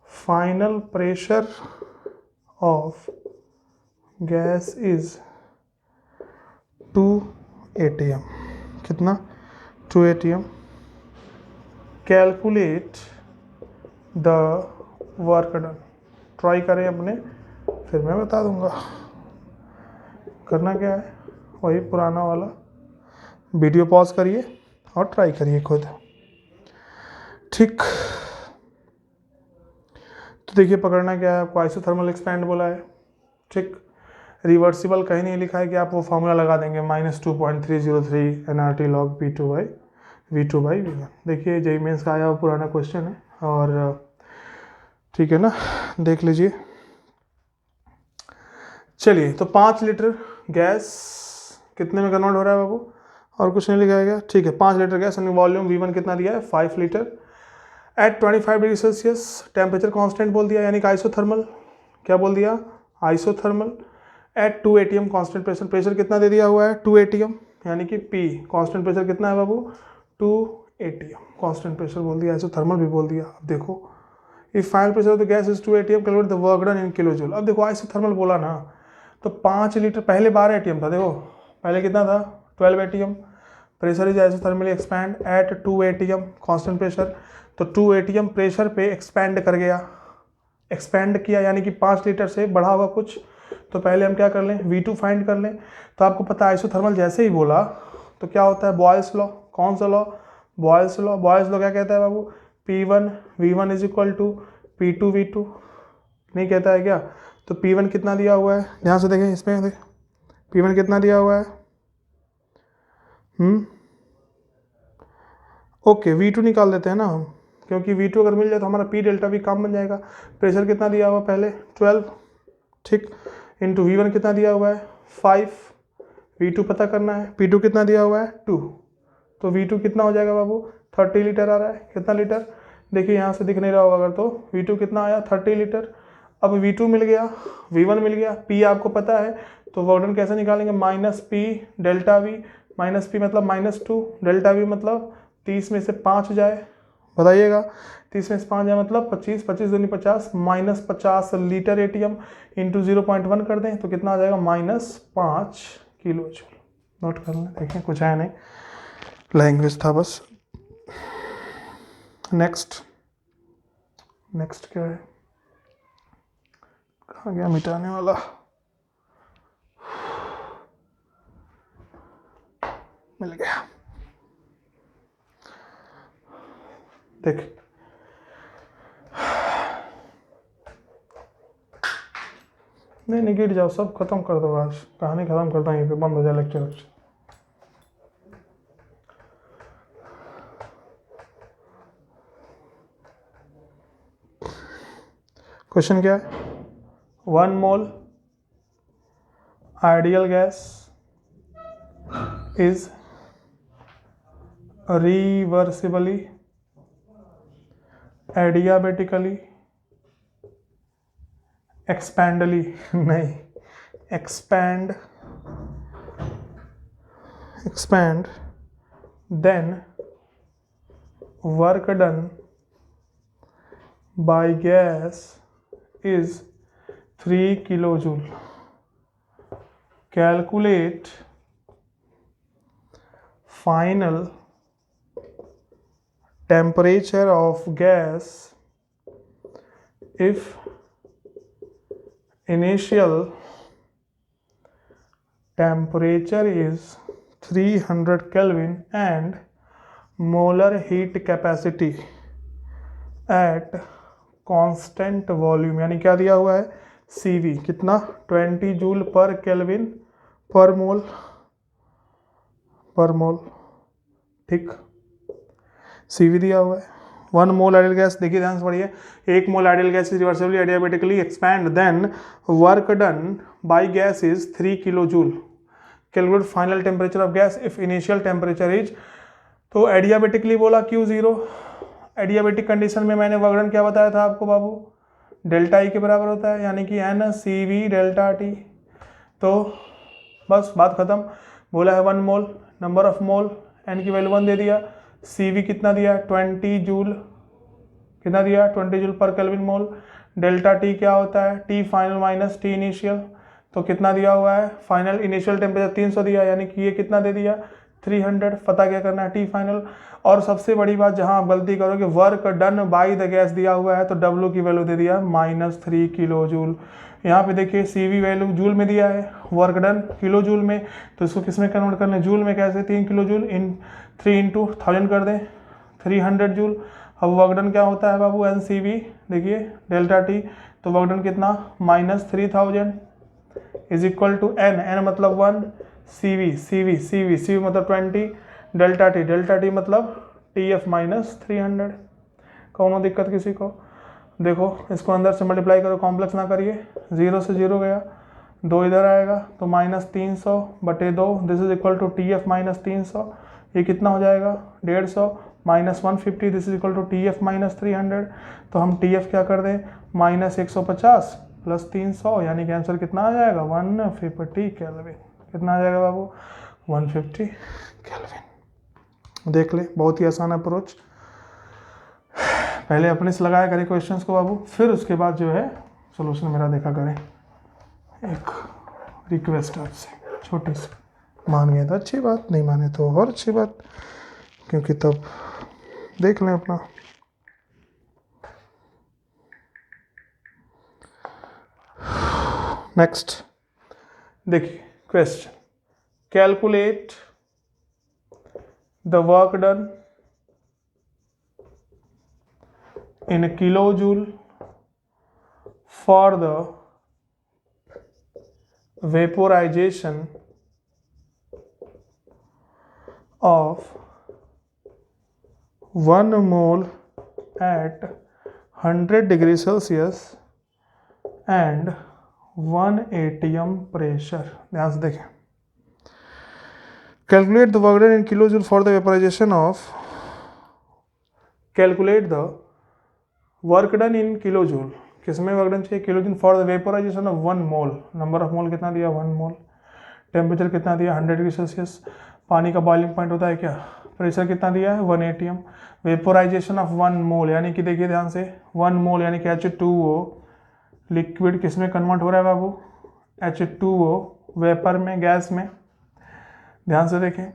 final pressure of gas is 2 atm, कितना, 2 atm। Calculate the work done, try करें अपने, फिर मैं बता दूंगा। करना क्या है, वही पुराना वाला, वीडियो पॉज करिए और ट्राई करिए खुद, ठीक। तो देखिए पकड़ना क्या है आपको, आइसोथर्मल एक्सपैंड बोला है, ठीक। रिवर्सिबल कहीं नहीं लिखा है कि आप वो फार्मूला लगा देंगे -2.303 nRT log V2/V1। देखिए जेईई मेंस का आया हुआ पुराना क्वेश्चन है, और ठीक है ना, देख लीजिए। चलिए, तो 5 लीटर गैस कितने में कन्वर्ट हो रहा है बाबू, और कुछ नहीं लिखा गया, ठीक है। 5 लीटर गैस, वॉल्यूम V1 कितना दिया है 5 litre, at 25 degree Celsius, temperature constant बोल दिया, यानी कि आइसोथर्मल, क्या बोल दिया, isothermal, at 2 atm constant pressure, pressure कितना दे दिया हुआ है 2 atm, यानी कि P कांस्टेंट प्रेशर कितना है बाबू 2 atm, कांस्टेंट प्रेशर बोल दिया, आइसोथर्मल भी बोल दिया। अब देखो, if final pressure of the gas is 2 atm, calculate the work done in kilo joule. अब देखो आइसोथर्मल बोला ना, तो 5 लीटर, पहले 12 atm था, देखो पहले कितना था 12 atm, pressure is isothermally expand at 2 atm constant pressure, तो 2 atm प्रेशर पे एक्सपैंड कर गया, एक्सपैंड किया, यानी कि 5 लीटर से बढ़ा हुआ कुछ। तो पहले हम क्या कर लें, V2 फाइंड कर लें। तो आपको पता है आइसोथर्मल जैसे ही बोला तो क्या होता है, बॉयल्स लॉ, कौन सा law, Boyle's law. Boyle's law क्या कहता है बाबू, P1 V1 is equal to P2 V2, नहीं कहता है क्या। तो P1 कितना दिया हुआ है, ध्यान से देखें, इसमें देखें P1 कितना दिया हुआ है, ओके V2 निकाल देते हैं ना हम, क्योंकि V2 अगर मिल जाए तो हमारा P डेल्टा भी काम बन जाएगा। प्रेशर कितना दिया हुआ पहले 12, ठीक, इंटू V1 कितना दिया हुआ है 5, V2 पता करना है, P2 कितना दिया हुआ है 2, तो V2 कितना हो जाएगा बाबू 30 लीटर आ रहा है, कितना लीटर, देखिए यहाँ से दिख नहीं रहा होगा अगर, तो V2 कितना आया 30 लीटर। अब V2 मिल गया, V1 मिल गया, P आपको पता है, तो वर्क डन कैसे निकालेंगे, minus P delta V, minus P मतलब -2, डेल्टा V मतलब 30 में से 5 जाए, बताइएगा 30 में से 5 जाए मतलब 25, 25 दूनी 50, -50 लीटर एटीएम इंटू 0.1 कर दें तो कितना आ जाएगा -5 किलो जूल। नोट कर लें, देखें कुछ है नहीं, लैंग्वेज था बस। नेक्स्ट क्या है, कहाँ गया मिटाने वाला, मिल गया, देख नहीं गिर जाओ, सब खत्म कर दो, आज कहानी खत्म करता हूँ, यहीं पे बंद हो जाए लेक्चर। क्वेश्चन क्या है, 1 mole ideal gas is reversibly adiabatically expandly नहीं expand then work done by gas is 3 kilojoule. Calculate final temperature of gas if initial temperature is 300 Kelvin and molar heat capacity at constant volume, यानी क्या दिया हुआ है CV कितना 20 जूल पर केल्विन पर मोल, ठीक, CV दिया हुआ है। 1 मोल आइडियल गैस, देखिए ध्यान से पढ़िए, 1 mole ideal gas is reversibly adiabatically expand then work done by gas is 3 kilo joule. Calculate final temperature of gas if initial temperature is, तो एडियाबेटिकली बोला Q0, एडियाबेटिक कंडीशन में मैंने वर्क डन क्या बताया था आपको बाबू, डेल्टा ई के बराबर होता है, यानी कि NCV डेल्टा टी। तो बस बात खत्म, बोला है 1 मोल, नंबर ऑफ मोल, N की वैल्यू 1 दे दिया, CV कितना दिया 20 जूल, कितना दिया 20 जूल पर केल्विन मोल, डेल्टा टी क्या होता है T final minus T initial, तो कितना दिया हुआ है फाइनल इनिशियल टेम्परेचर 300 दिया, यानी कि ये कितना दे दिया 300, पता क्या करना है T फाइनल। और सबसे बड़ी बात जहां आप गलती करोगे, work done by the gas दिया हुआ है तो W की वैल्यू दे दिया -3 किलो जूल। यहाँ पे देखिए CV वैल्यू जूल में दिया है, वर्क डन किलो जूल में, तो इसको किस में कन्वर्ट करना है जूल में, कैसे 3 किलो जूल इन 3 इंटू 1000 कर दें 300 जूल। अब वर्क डन क्या होता है बाबू NCV, देखिए डेल्टा टी, तो वर्क डन कितना -3000 इज इक्वल टू N मतलब 1, CV मतलब 20, डेल्टा टी मतलब TF -300। कौनो दिक्कत किसी को, देखो इसको अंदर से मल्टीप्लाई करो, कॉम्प्लेक्स ना करिए, 0 से 0 गया, 2 इधर आएगा तो -300 बटे 2, this is equal to T F minus 300, ये कितना हो जाएगा 150 minus 150, this is equal to T F minus 300। तो हम टी एफ क्या कर दें -150 प्लस 300, यानी कि आंसर कितना आ जाएगा 150 केल्विन। कितना आ जाएगा बाबू 150 केल्विन। देख ले, बहुत ही आसान अप्रोच। पहले अपने से लगाया करें क्वेश्चंस को बाबू, फिर उसके बाद जो है सॉल्यूशन मेरा देखा करें। एक रिक्वेस्ट आपसे छोटी सी, मान गए तो अच्छी बात, नहीं माने तो और अच्छी बात, क्योंकि तब देख लें अपना। नेक्स्ट देखिए question, calculate the work done in kilojoule for the vaporization of 1 mole at 100 degree Celsius and 1 atm pressure। ध्यान से देखें, calculate the work done in kilojoule for the vaporization of, calculate the work done in kilo joule, किसमें वर्क डन चाहिए kilo joule for the vaporisation of 1 mole, number of mole कितना दिया 1 मोल, टेम्परेचर कितना दिया 100 डिग्री सेल्सियस, पानी का बॉइलिंग पॉइंट होता है क्या, प्रेशर कितना दिया है 1 atm, वेपोराइजेशन ऑफ 1 मोल, यानी कि देखिए ध्यान से 1 मोल यानी कि H2O लिक्विड किसमें कन्वर्ट हो रहा है बाबू H2O वेपर में, गैस में। ध्यान से देखें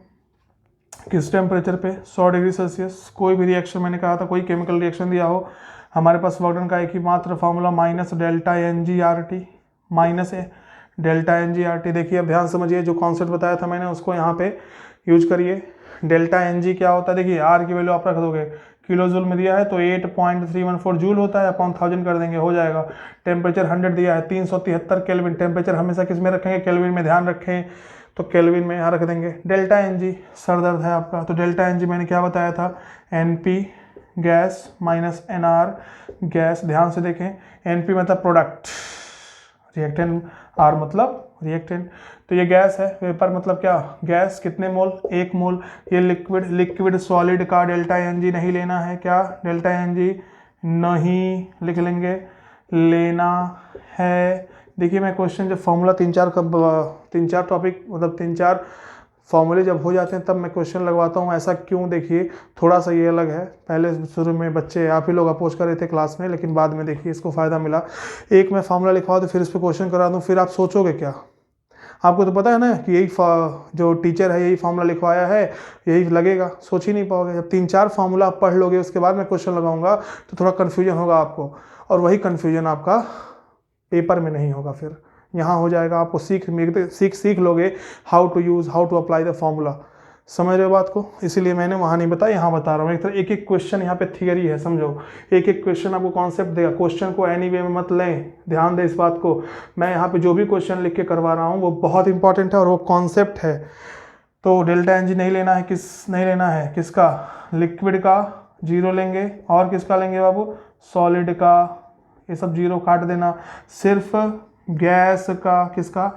किस टेम्परेचर पे 100 डिग्री सेल्सियस। कोई भी रिएक्शन, मैंने कहा था कोई केमिकल रिएक्शन दिया हो, हमारे पास वर्क डन का एक ही मात्र formula minus delta NgRT, minus delta NgRT। देखिए अब ध्यान समझिए, जो कॉन्सेप्ट बताया था मैंने उसको यहाँ पे यूज करिए। डेल्टा Ng क्या होता है, देखिए R की वैल्यू आप रख दोगे, किलो जूल में दिया है तो 8.314 जूल होता है, अपॉन 1000 कर देंगे हो जाएगा। टेम्परेचर 100 दिया है 373 केल्विन, टेम्परेचर हमेशा किस में रखेंगे केल्विन में, ध्यान रखें तो केल्विन में यहाँ रख देंगे। डेल्टा Ng सर दर्द है आपका, तो डेल्टा Ng मैंने क्या बताया था NP gas minus NR gas. ध्यान से देखें NP मतलब प्रोडक्ट, रिएक्टेंट, R मतलब रिएक्टेंट, तो ये गैस है, वेपर मतलब क्या गैस, कितने मोल 1 मोल। ये लिक्विड, लिक्विड सॉलिड का डेल्टा Ng नहीं लेना है, क्या डेल्टा Ng नहीं लिख लेंगे, लेना है। देखिए मैं क्वेश्चन जब फॉर्मूला 3-4 टॉपिक मतलब 3-4 फॉर्मूले जब हो जाते हैं तब मैं क्वेश्चन लगवाता हूँ। ऐसा क्यों, देखिए थोड़ा सा ये अलग है, पहले शुरू में बच्चे आप ही लोग अपोज कर रहे थे क्लास में, लेकिन बाद में देखिए इसको फ़ायदा मिला। एक मैं फॉर्मूला लिखवा दूँ फिर इस पर क्वेश्चन करा दूँ, फिर आप सोचोगे क्या, आपको तो पता है ना कि यही जो टीचर है यही फॉर्मूला लिखवाया है, यही लगेगा, सोच ही नहीं पाओगे। जब 3-4 फॉर्मूला आप पढ़ लोगे उसके बाद मैं क्वेश्चन लगाऊंगा तो थोड़ा कन्फ्यूजन होगा आपको, और वही कन्फ्यूजन आपका पेपर में नहीं होगा, फिर यहाँ हो जाएगा। आपको सीख लोगे how to use, how to apply the formula. समझ रहे हो बात को, इसीलिए मैंने वहाँ नहीं बताया, यहाँ बता रहा हूँ। एक तरह एक क्वेश्चन यहाँ पे थियरी है, समझो, एक क्वेश्चन आपको कॉन्सेप्ट देगा। क्वेश्चन को एनी वे में मत लें, ध्यान दें इस बात को। मैं यहाँ पे जो भी क्वेश्चन लिख के करवा रहा हूँ वो बहुत इंपॉर्टेंट है और वो कॉन्सेप्ट है। तो डेल्टा Ng नहीं लेना है, नहीं लेना है किसका, लिक्विड का 0 लेंगे, और किसका लेंगे बाबू सॉलिड का, ये सब 0 काट देना। सिर्फ गैस का, किसका,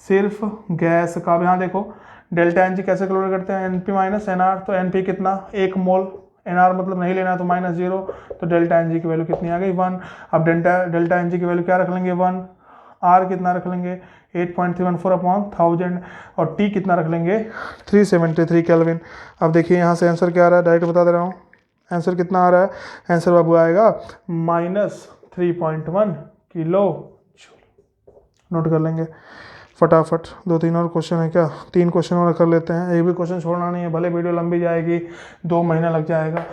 सिर्फ गैस का। यहाँ देखो डेल्टा Ng कैसे कैलकुलेट करते हैं, NP माइनस NR, तो NP कितना 1 मोल, NR मतलब नहीं लेना है तो -0, तो डेल्टा Ng की वैल्यू कितनी आ गई 1। अब डेल्टा Ng की वैल्यू क्या रख लेंगे 1, R कितना रख लेंगे 8.314 अपॉन 1000, और T कितना रख लेंगे 373 केल्विन। अब देखिए यहाँ से आंसर क्या आ रहा है, डायरेक्ट बता दे रहा हूँ आंसर कितना आ रहा है। आंसर बाबू आएगा -3.1 किलो जूल। नोट कर लेंगे फटाफट। 2-3 और क्वेश्चन है क्या, 3 क्वेश्चन और कर लेते हैं, एक भी क्वेश्चन छोड़ना नहीं है, भले वीडियो लंबी जाएगी 2 महीना लग जाएगा।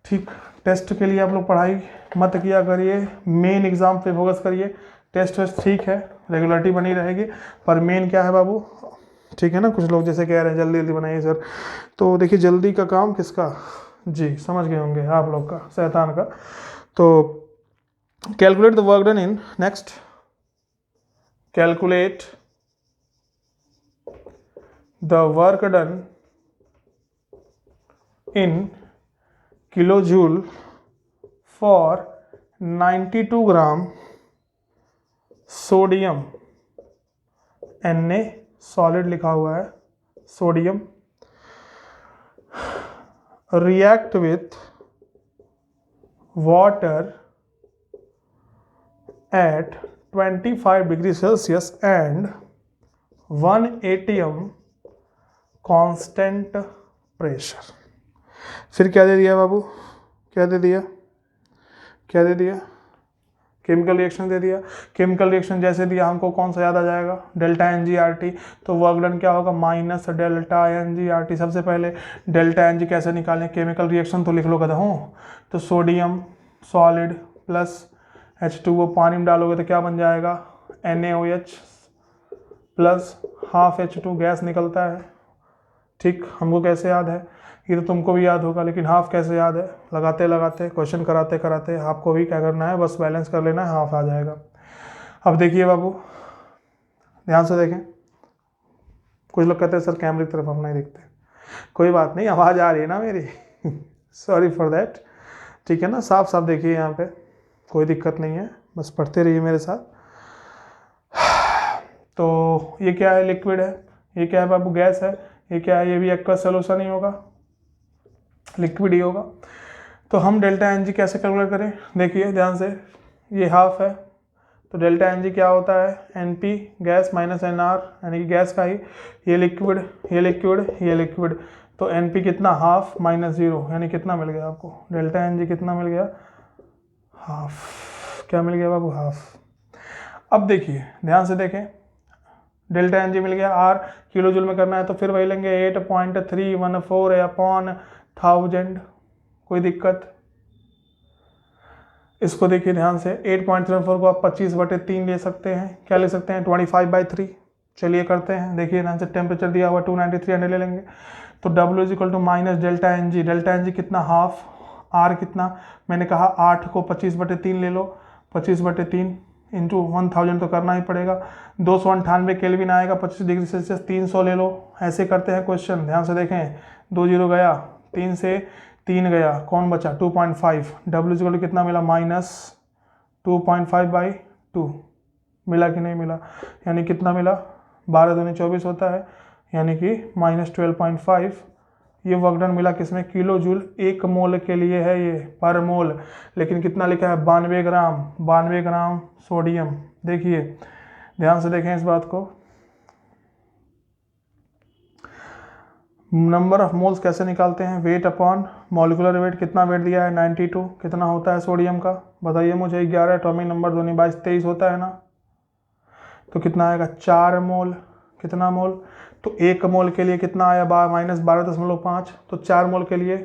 ठीक, टेस्ट के लिए आप लोग पढ़ाई मत किया करिए, मेन एग्जाम पे फोकस करिए। टेस्ट वेस्ट ठीक है, रेगुलरिटी बनी रहेगी, पर मेन क्या है बाबू, ठीक है ना। कुछ लोग जैसे कह रहे हैं जल्दी जल्दी बनाइए सर, तो देखिए जल्दी का काम किसका, जी समझ गए होंगे आप लोग का, शैतान का। तो calculate the work done in, next calculate the work done in kilojoule for 92 gram sodium Na solid लिखा हुआ है, sodium, react with water at 25 degree Celsius and 1 atm constant pressure। फिर क्या दे दिया बाबू, क्या दे दिया, क्या दे दिया, केमिकल रिएक्शन दे दिया। केमिकल रिएक्शन जैसे दिया हमको कौन सा याद आ जाएगा, delta N G R T. तो वर्क डन क्या होगा, minus delta N G R T. सबसे पहले डेल्टा एन जी कैसे निकालें, केमिकल रिएक्शन तो लिख लो कहता हूँ। तो सोडियम सॉलिड प्लस H2O पानी में डालोगे तो क्या बन जाएगा, NaOH plus half H2 gas निकलता है। ठीक, हमको कैसे याद है, ये तो तुमको भी याद होगा, लेकिन हाफ कैसे याद है, लगाते लगाते क्वेश्चन कराते कराते आपको भी क्या करना है, बस बैलेंस कर लेना है, हाफ आ जाएगा। अब देखिए बाबू, ध्यान से देखें। कुछ लोग कहते हैं सर कैमरे की तरफ हम नहीं देखते, कोई बात नहीं, आवाज़ आ रही है ना मेरी सॉरी फॉर दैट। ठीक है ना, साफ साफ देखिए यहाँ पे, कोई दिक्कत नहीं है, बस पढ़ते रहिए मेरे साथ। तो ये क्या है, लिक्विड है। ये क्या है बाबू, गैस है। ये क्या है, ये भी एक्वस सॉल्यूशन ही होगा, लिक्विड ही होगा। तो हम डेल्टा एन जी कैसे कैलकुलेट करें, देखिए ध्यान से। ये हाफ है, तो डेल्टा एन जी क्या होता है, N P gas minus N R, यानी कि गैस का ही। ये लिक्विड, ये लिक्विड, ये लिक्विड। तो एन पी कितना, हाफ माइनस जीरो, यानी कितना मिल गया आपको, डेल्टा एन जी कितना मिल गया, हाफ। क्या मिल गया बाबू, हाफ। अब देखिए ध्यान से देखें, डेल्टा एन जी मिल गया, आर किलो जूल में करना है तो फिर वही लेंगे 8.314 अपॉन 1000। कोई दिक्कत, इसको देखिए ध्यान से, 8.34 को आप 25/3 ले सकते हैं, क्या ले सकते हैं, 25/3। चलिए करते हैं, देखिए ध्यान से, टेम्परेचर दिया हुआ 293 ले लेंगे। तो W is equal to minus delta N G, delta N G कितना, हाफ, आर कितना, मैंने कहा 8 को 25/3 ले लो, 25/3 इंटू 1000 तो करना ही पड़ेगा। 298 केल्विन आएगा, 25 डिग्री सेल्सियस, 300 ले लो। ऐसे करते हैं क्वेश्चन, ध्यान से देखें। 2 0 गया, 3 से 3 गया, कौन बचा, 2.5। W इज इक्वल टू कितना मिला, माइनस 2.5/2 मिला कि नहीं मिला, यानी कितना मिला, 12 दूनी 24 होता है, यानी कि माइनस 12.5। ये वर्क डन मिला किसमें, किलो जूल। 1 मोल के लिए है ये, पर मोल, लेकिन कितना लिखा है, 92 ग्राम, 92 ग्राम सोडियम। देखिए ध्यान से देखें इस बात को, नंबर ऑफ मोल्स कैसे निकालते हैं, वेट अपॉन मॉलिकुलर वेट। कितना वेट दिया है, 92। कितना होता है सोडियम का, बताइए मुझे, 11 एटॉमिक नंबर, 2 22 23 होता है ना, तो कितना आएगा, 4 मोल। कितना मोल, तो 1 मोल के लिए कितना आया, माइनस 12.5, तो 4 मोल के लिए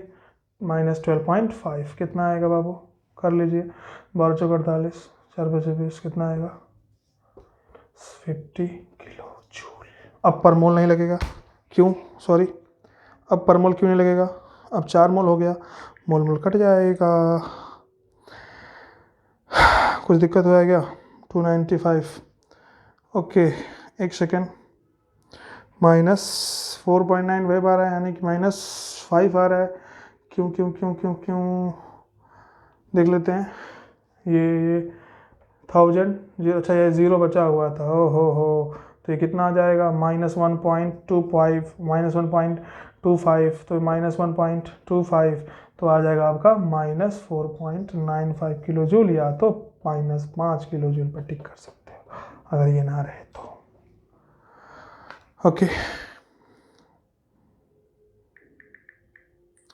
माइनस 12.5। कितना आएगा बाबू, कर लीजिए, 12 चौक 48, 4 बजे 20, कितना आएगा, 50 किलो जूल। अब पर मोल नहीं लगेगा, क्यों, सॉरी, अब पर मोल क्यों नहीं लगेगा, अब 4 मोल हो गया, मोल मोल कट जाएगा। कुछ दिक्कत हो क्या, 295, ओके, एक सेकेंड, माइनस 4.9 वेब आ रहा है, यानी कि -5 आ रहा है। क्यों क्यों क्यों क्यों क्यों, देख लेते हैं। ये 1000 जीरो, अच्छा ये 0 बचा हुआ था, हो, तो ये कितना आ जाएगा, -1.25, -1.25, तो -1.25 तो आ जाएगा आपका -4.95 किलो जूल, या तो -5 किलो जूल पर टिक कर सकते हो अगर ये ना रहे तो। ओके,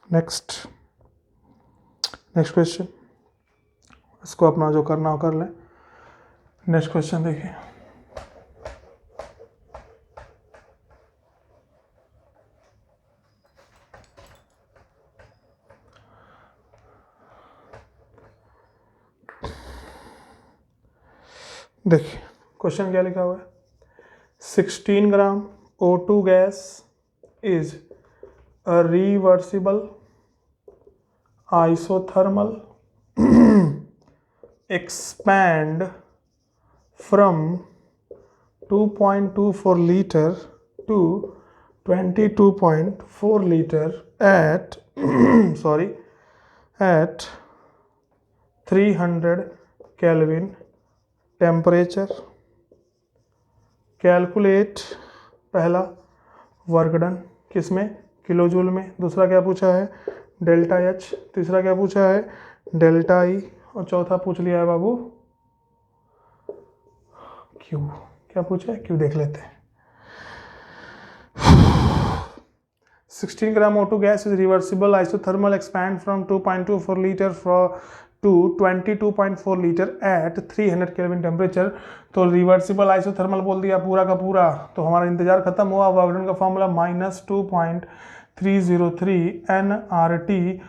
नेक्स्ट क्वेश्चन, इसको अपना जो करना हो कर लें। नेक्स्ट क्वेश्चन देखिए, देखिए क्वेश्चन क्या लिखा हुआ है, 16 ग्राम O2 gas is a reversible isothermal expand from 2.24 liter to 22.4 liter at at 300 Kelvin temperature calculate पहला वर्क डन किस में, किलो जूल में। दूसरा क्या पूछा है, डेल्टा एच। तीसरा क्या पूछा है, डेल्टा ई। और चौथा पूछ लिया है बाबू क्यू। क्या पूछा है, क्यू देख लेते हैं। 16 gram O2 gas is reversible isothermal expand from 2.24 liter to 22.4 liter at 300 Kelvin temperature। तो रिवर्सिबल आइसोथर्मल बोल दिया पूरा का पूरा, तो हमारा इंतजार खत्म हुआ। वर्क डन का फॉर्मूला -2.303 nRT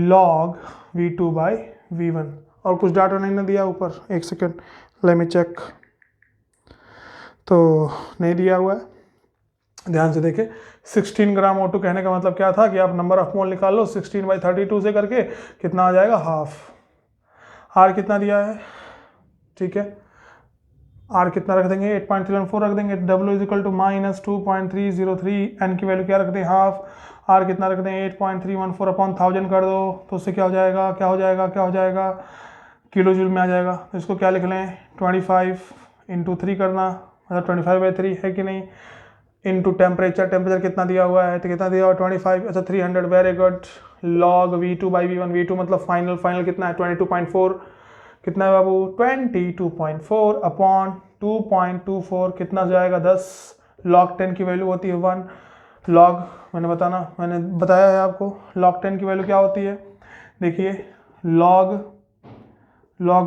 log V2/V1। और कुछ डाटा नहीं ना दिया ऊपर, एक सेकेंड लेट मी चेक। तो नहीं दिया हुआ है, ध्यान से देखें। 16 ग्राम O2 कहने का मतलब क्या था कि आप नंबर ऑफ मोल निकाल लो, 16/32 से करके कितना आ जाएगा, हाफ। आर कितना दिया है, ठीक है, आर कितना रख देंगे, 8.314 रख देंगे। W is equal to -2.303, N की वैल्यू क्या रख दें, हाफ। आर कितना रख दें, 8.314 अपॉन 1000 कर दो, तो उससे क्या हो जाएगा, क्या हो जाएगा, क्या हो जाएगा, किलो जूल में आ जाएगा। तो इसको क्या लिख लें, 25 × 3 करना, मतलब 25/3 है कि नहीं, इनटू टेम्परेचर। टेम्परेचर कितना दिया हुआ है, तो कितना दिया हुआ है, 25, अच्छा 300, very good. Log V2/V1, V2 मतलब फाइनल, फाइनल कितना है 22.4, कितना है बाबू 22.4 अपॉन 2.24 कितना जाएगा 10। लॉग 10 की वैल्यू होती है 1। लॉग मैंने बताया है आपको, लॉग 10 की वैल्यू क्या होती है, देखिए लॉग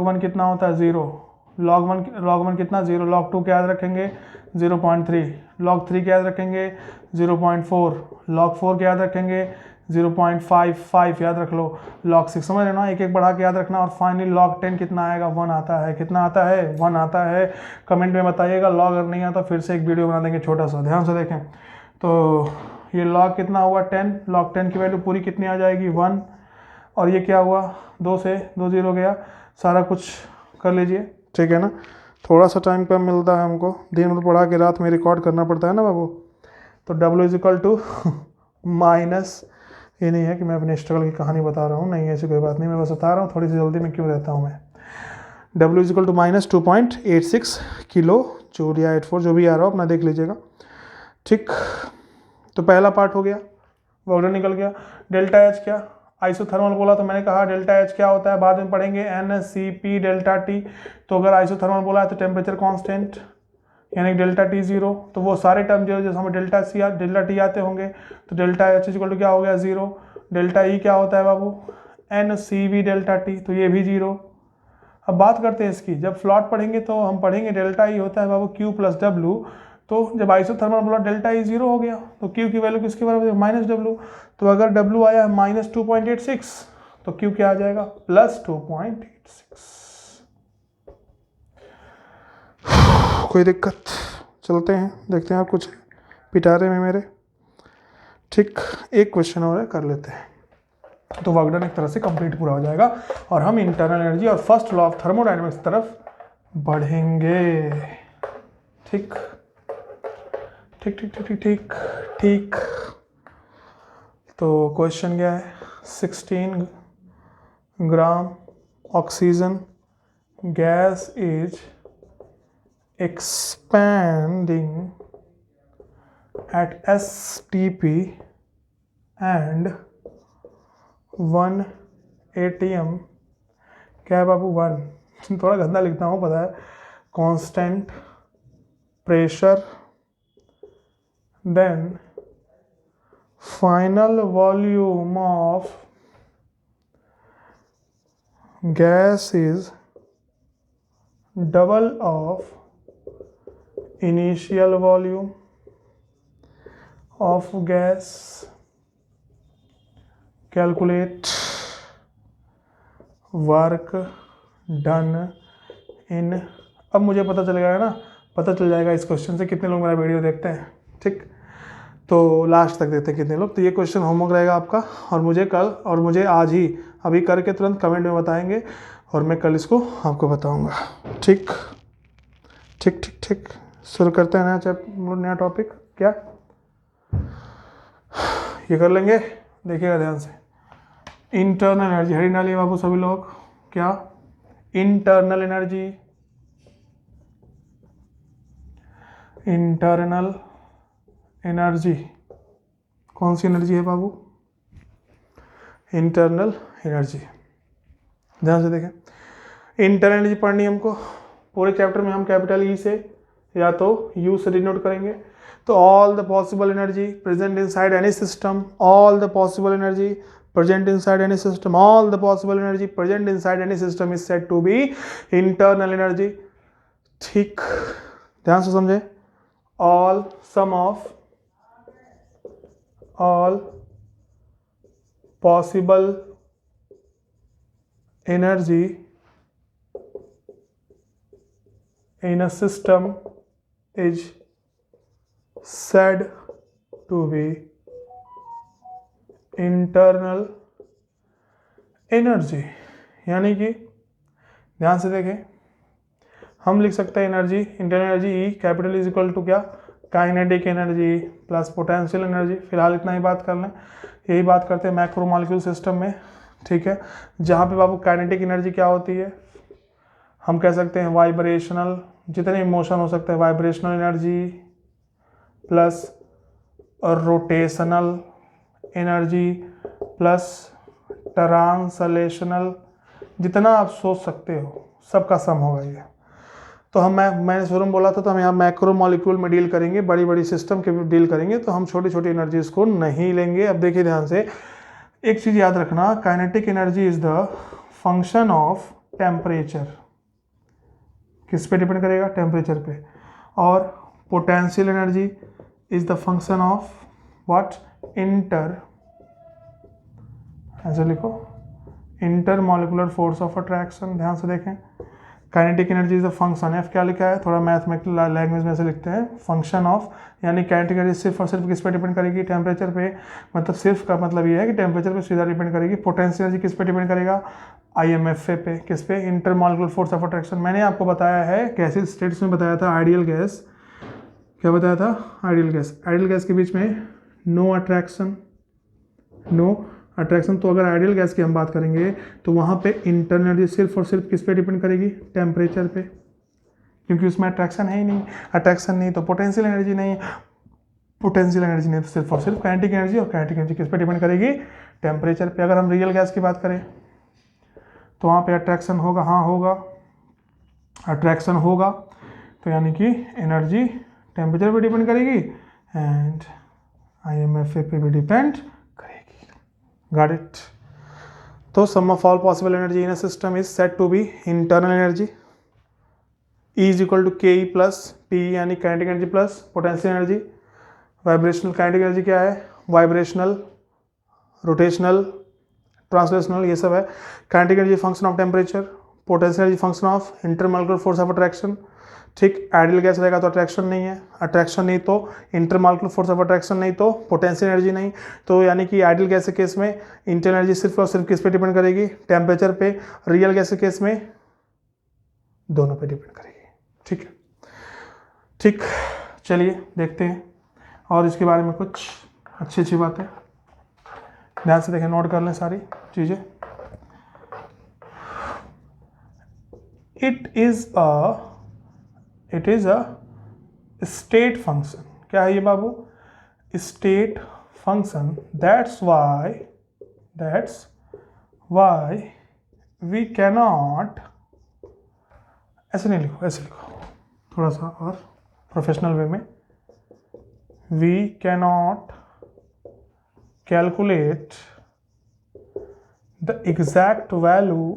1 कितना होता है 0, लॉग वन कितना 0, लॉग 2 क्या याद रखेंगे 0.3, लॉग 3 क्या याद रखेंगे 0.4, लॉग 4 क्या याद रखेंगे 0.55 याद रख लो, लॉग 6 समझ रहे ना, एक एक बढ़ा के याद रखना। और फाइनली लॉग 10 कितना आएगा, 1 आता है। कितना आता है, 1 आता है। कमेंट में बताइएगा, लॉग अगर नहीं आता फिर से एक वीडियो बना देंगे छोटा सा, ध्यान से देखें। तो ये लॉग कितना हुआ 10, लॉग 10 की वैल्यू पूरी कितनी आ जाएगी 1। और ये क्या हुआ 2 से 2 0 गया, सारा कुछ कर लीजिए, ठीक है ना। थोड़ा सा टाइम कम मिलता है हमको, दिन भर पढ़ा के रात में रिकॉर्ड करना पड़ता है ना बाबू। तो W is equal to minus, ये नहीं है कि मैं अपने स्ट्रगल की कहानी बता रहा हूँ, नहीं ऐसी कोई बात नहीं, मैं बस बता रहा हूँ थोड़ी सी जल्दी में क्यों रहता हूँ मैं। W is equal to -2.86 kilo joule या 84 जो भी आ रहा हो अपना देख लीजिएगा, ठीक। तो पहला पार्ट हो गया, वर्क डन निकल गया। डेल्टा एच क्या, आइसोथर्मल बोला तो मैंने कहा डेल्टा एच क्या होता है बाद में पढ़ेंगे, NCP डेल्टा टी। तो अगर आइसोथर्मल बोला है तो टेम्परेचर कांस्टेंट यानी डेल्टा टी 0, तो वो सारे टर्म जो जैसे हमें डेल्टा टी आते होंगे, तो डेल्टा एच इक्वल टू क्या हो गया 0। डेल्टा ई क्या होता है बाबू, NCV डेल्टा टी, तो ये भी 0। अब बात करते हैं इसकी, जब फ्लॉट पढ़ेंगे तो हम पढ़ेंगे डेल्टा ई होता है बाबू Q + W। तो जब आइसोथर्मल बोला डेल्टा ई 0 हो गया, तो Q की वैल्यू किसके बराबर है, -W। तो अगर W आया -2.86 तो Q क्या आ जाएगा, +2.86। कोई दिक्कत, चलते हैं देखते हैं आप कुछ पिटारे में मेरे, ठीक। एक क्वेश्चन और है, कर लेते हैं, तो वर्क डन एक तरह से कंप्लीट पूरा हो जाएगा और हम इंटरनल एनर्जी और फर्स्ट लॉ ऑफ थर्मोडायनेमिक्स की तरफ बढ़ेंगे, ठीक ठीक ठीक ठीक ठीक ठीक। तो क्वेश्चन क्या है, 16 gram oxygen gas is expanding at STP and 1 atm, क्या है बाबू 1 थोड़ा गंदा लिखता हूँ पता है, constant pressure, then final volume of gas is double of initial volume of gas, calculate work done in। अब मुझे पता चल गया ना, पता चल जाएगा इस क्वेश्चन से कितने लोग मेरा वीडियो देखते हैं, ठीक। तो लास्ट तक देखते हैं कितने लोग। तो ये क्वेश्चन होमवर्क रहेगा आपका, और मुझे कल और मुझे आज ही अभी करके तुरंत कमेंट में बताएंगे और मैं कल इसको आपको बताऊंगा, ठीक ठीक ठीक ठीक। शुरू करते हैं नया टॉपिक, क्या ये कर लेंगे, देखिएगा ध्यान से। इंटरनल एनर्जी, हेडिंग डालिए बाबू सभी लोग, क्या इंटरनल एनर्जी इंटरनल एनर्जी, कौन सी एनर्जी है बाबू? Internal energy. ध्यान से देखें, इंटरनल एनर्जी पढ़नी हमको, पूरे चैप्टर में हम कैपिटल ई से या तो यू से डिनोट करेंगे। तो all the possible energy present inside any system, all the possible energy present inside any system, all the possible energy present inside any system is said to be internal energy. ठीक, ध्यान से समझे। All sum of all possible energy in a system is said to be internal energy। यानी कि ध्यान से देखें, हम लिख सकते हैं energy, internal energy E capital is equal to क्या? Kinetic energy plus potential energy. फिलहाल इतना ही बात कर लें। यही बात करते हैं मैक्रोमोलिक्यूल सिस्टम में, ठीक है, जहाँ पे बाबू काइनेटिक एनर्जी क्या होती है? हम कह सकते हैं वाइब्रेशनल, जितने मोशन हो सकते हैं, vibrational energy plus rotational energy plus translational, जितना आप सोच सकते हो सबका सम होगा ये। तो मैंने शुरू में बोला था, तो हम यहाँ मैक्रो मॉलिक्यूल में डील करेंगे, बड़ी बड़ी सिस्टम के डील करेंगे, तो हम छोटी छोटी एनर्जीज को नहीं लेंगे। अब देखिए ध्यान से, एक चीज़ याद रखना, kinetic energy is the function of temperature. किस पे डिपेंड करेगा? टेम्परेचर पे। और potential energy is the function of what? ऐसे लिखो, inter molecular force of attraction. ध्यान से देखें, kinetic energy is the function, F क्या लिखा है? थोड़ा मैथमेटिकल लैंग्वेज में से लिखते हैं, फंक्शन ऑफ, यानी काइनेटिक एनर्जी सिर्फ और सिर्फ किस पे डिपेंड करेगी? टेम्परेचर पे। मतलब सिर्फ का मतलब ये है कि टेम्परेचर पे सीधा डिपेंड करेगी। पोटेंशियल एनर्जी किस पे डिपेंड करेगा? IMFA पे। किस पे? Inter molecular force of attraction. मैंने आपको बताया है गैसेज स्टेट्स में, बताया था आइडियल गैस, क्या बताया था? आइडियल गैस, आइडियल गैस के बीच में नो अट्रैक्शन, नो अट्रैक्शन। तो अगर आइडियल गैस की हम बात करेंगे तो वहाँ पे इंटरनल एनर्जी सिर्फ और सिर्फ किस पे डिपेंड करेगी? टेम्परेचर पे, क्योंकि उसमें अट्रैक्शन है ही नहीं। अट्रैक्शन नहीं तो पोटेंशियल एनर्जी नहीं, पोटेंशियल एनर्जी नहीं तो सिर्फ और सिर्फ काइनेटिक एनर्जी। और काइनेटिक एनर्जी किस पे डिपेंड करेगी? टेम्परेचर पे। अगर हम रियल गैस की बात करें तो वहाँ पे अट्रैक्शन होगा, हाँ होगा, अट्रैक्शन होगा, तो यानी कि एनर्जी टेम्परेचर पे डिपेंड करेगी एंड IMFA पे भी डिपेंड करेगी। Got it? तो sum of all possible energy in a system is said to be internal energy. E is equal to KE plus P, यानी kinetic energy plus potential energy. Vibrational kinetic energy क्या है? वाइब्रेशनल, रोटेशनल, ट्रांसलेशनल, ये सब है। Kinetic energy function of temperature, potential energy function of intermolecular force of attraction. ठीक, आइडियल गैस रहेगा तो अट्रैक्शन नहीं है, अट्रैक्शन नहीं तो इंटरमॉलिक्यूलर फोर्स ऑफ अट्रैक्शन नहीं तो पोटेंशियल एनर्जी नहीं। तो यानी कि आइडियल गैस के केस में इंटरनल एनर्जी सिर्फ और सिर्फ किस पे डिपेंड करेगी? टेम्परेचर पे। रियल गैस के केस में दोनों पे डिपेंड करेगी। ठीक है, ठीक, चलिए देखते हैं और इसके बारे में कुछ अच्छी अच्छी बातें। ध्यान से देखें, नोट कर लें सारी चीज़ें। It is a state function. क्या है ये बाबू? State function. That's why we cannot, ऐसे नहीं लिखो, ऐसे लिखो थोड़ा सा और प्रोफेशनल वे में, we cannot calculate the exact value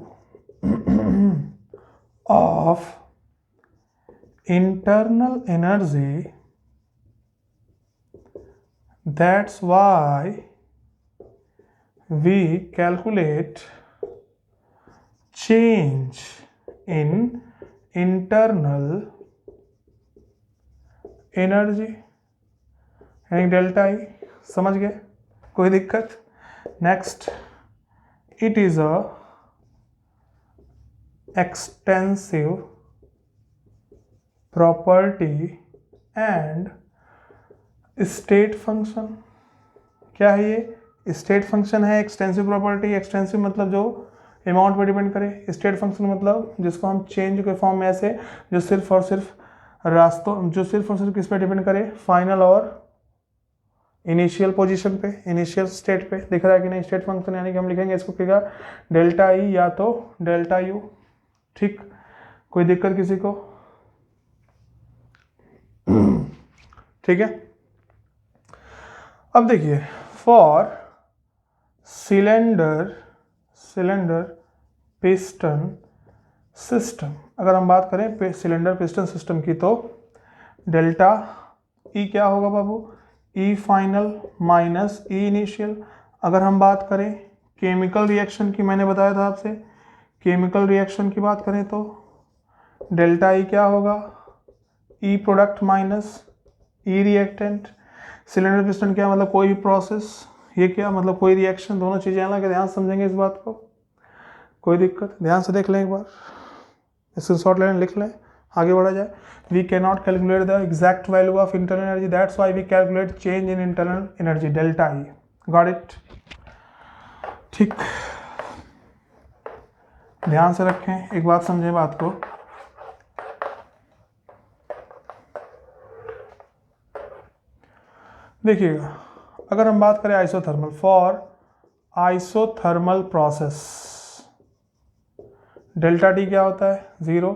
of internal energy. That's why we calculate change in internal energy यानी डेल्टा आई। समझ गए? कोई दिक्कत? Next, it is a extensive property and state function. क्या है ये? स्टेट फंक्शन है, एक्सटेंसिव प्रॉपर्टी। एक्सटेंसिव मतलब जो अमाउंट पर डिपेंड करे, स्टेट फंक्शन मतलब जिसको हम चेंज के फॉर्म में ऐसे, जो सिर्फ और सिर्फ रास्तों जो सिर्फ और सिर्फ किस पे डिपेंड करे, फाइनल और इनिशियल पोजीशन पे, इनिशियल स्टेट पे। दिख रहा है कि नहीं, स्टेट फंक्शन, यानी कि हम लिखेंगे इसको क्या, डेल्टा ई या तो डेल्टा यू। ठीक, कोई दिक्कत किसी को? ठीक है। अब देखिए, फॉर सिलेंडर पिस्टन सिस्टम, अगर हम बात करें सिलेंडर पिस्टन सिस्टम की, तो डेल्टा ई क्या होगा बाबू, ई फाइनल माइनस ई इनिशियल। अगर हम बात करें केमिकल रिएक्शन की, मैंने बताया था आपसे, केमिकल रिएक्शन की बात करें तो डेल्टा ई क्या होगा, ई प्रोडक्ट माइनस ई रिएक्टेंट। सिलेंडर पिस्टन क्या मतलब, कोई भी प्रोसेस, ये क्या मतलब कोई रिएक्शन, दोनों चीज़ें अलग है। ध्यान से समझेंगे इस बात को, कोई दिक्कत? ध्यान से देख लें एक बार, इसको शॉर्ट लें, लिख लें, आगे बढ़ा जाए। We can not calculate the exact value of internal energy, that's why we calculate change in internal energy delta E. Got it? ठीक, ध्यान से रखें, एक बात समझें बात को। देखिएगा, अगर हम बात करें isothermal, for isothermal process delta T क्या होता है, 0।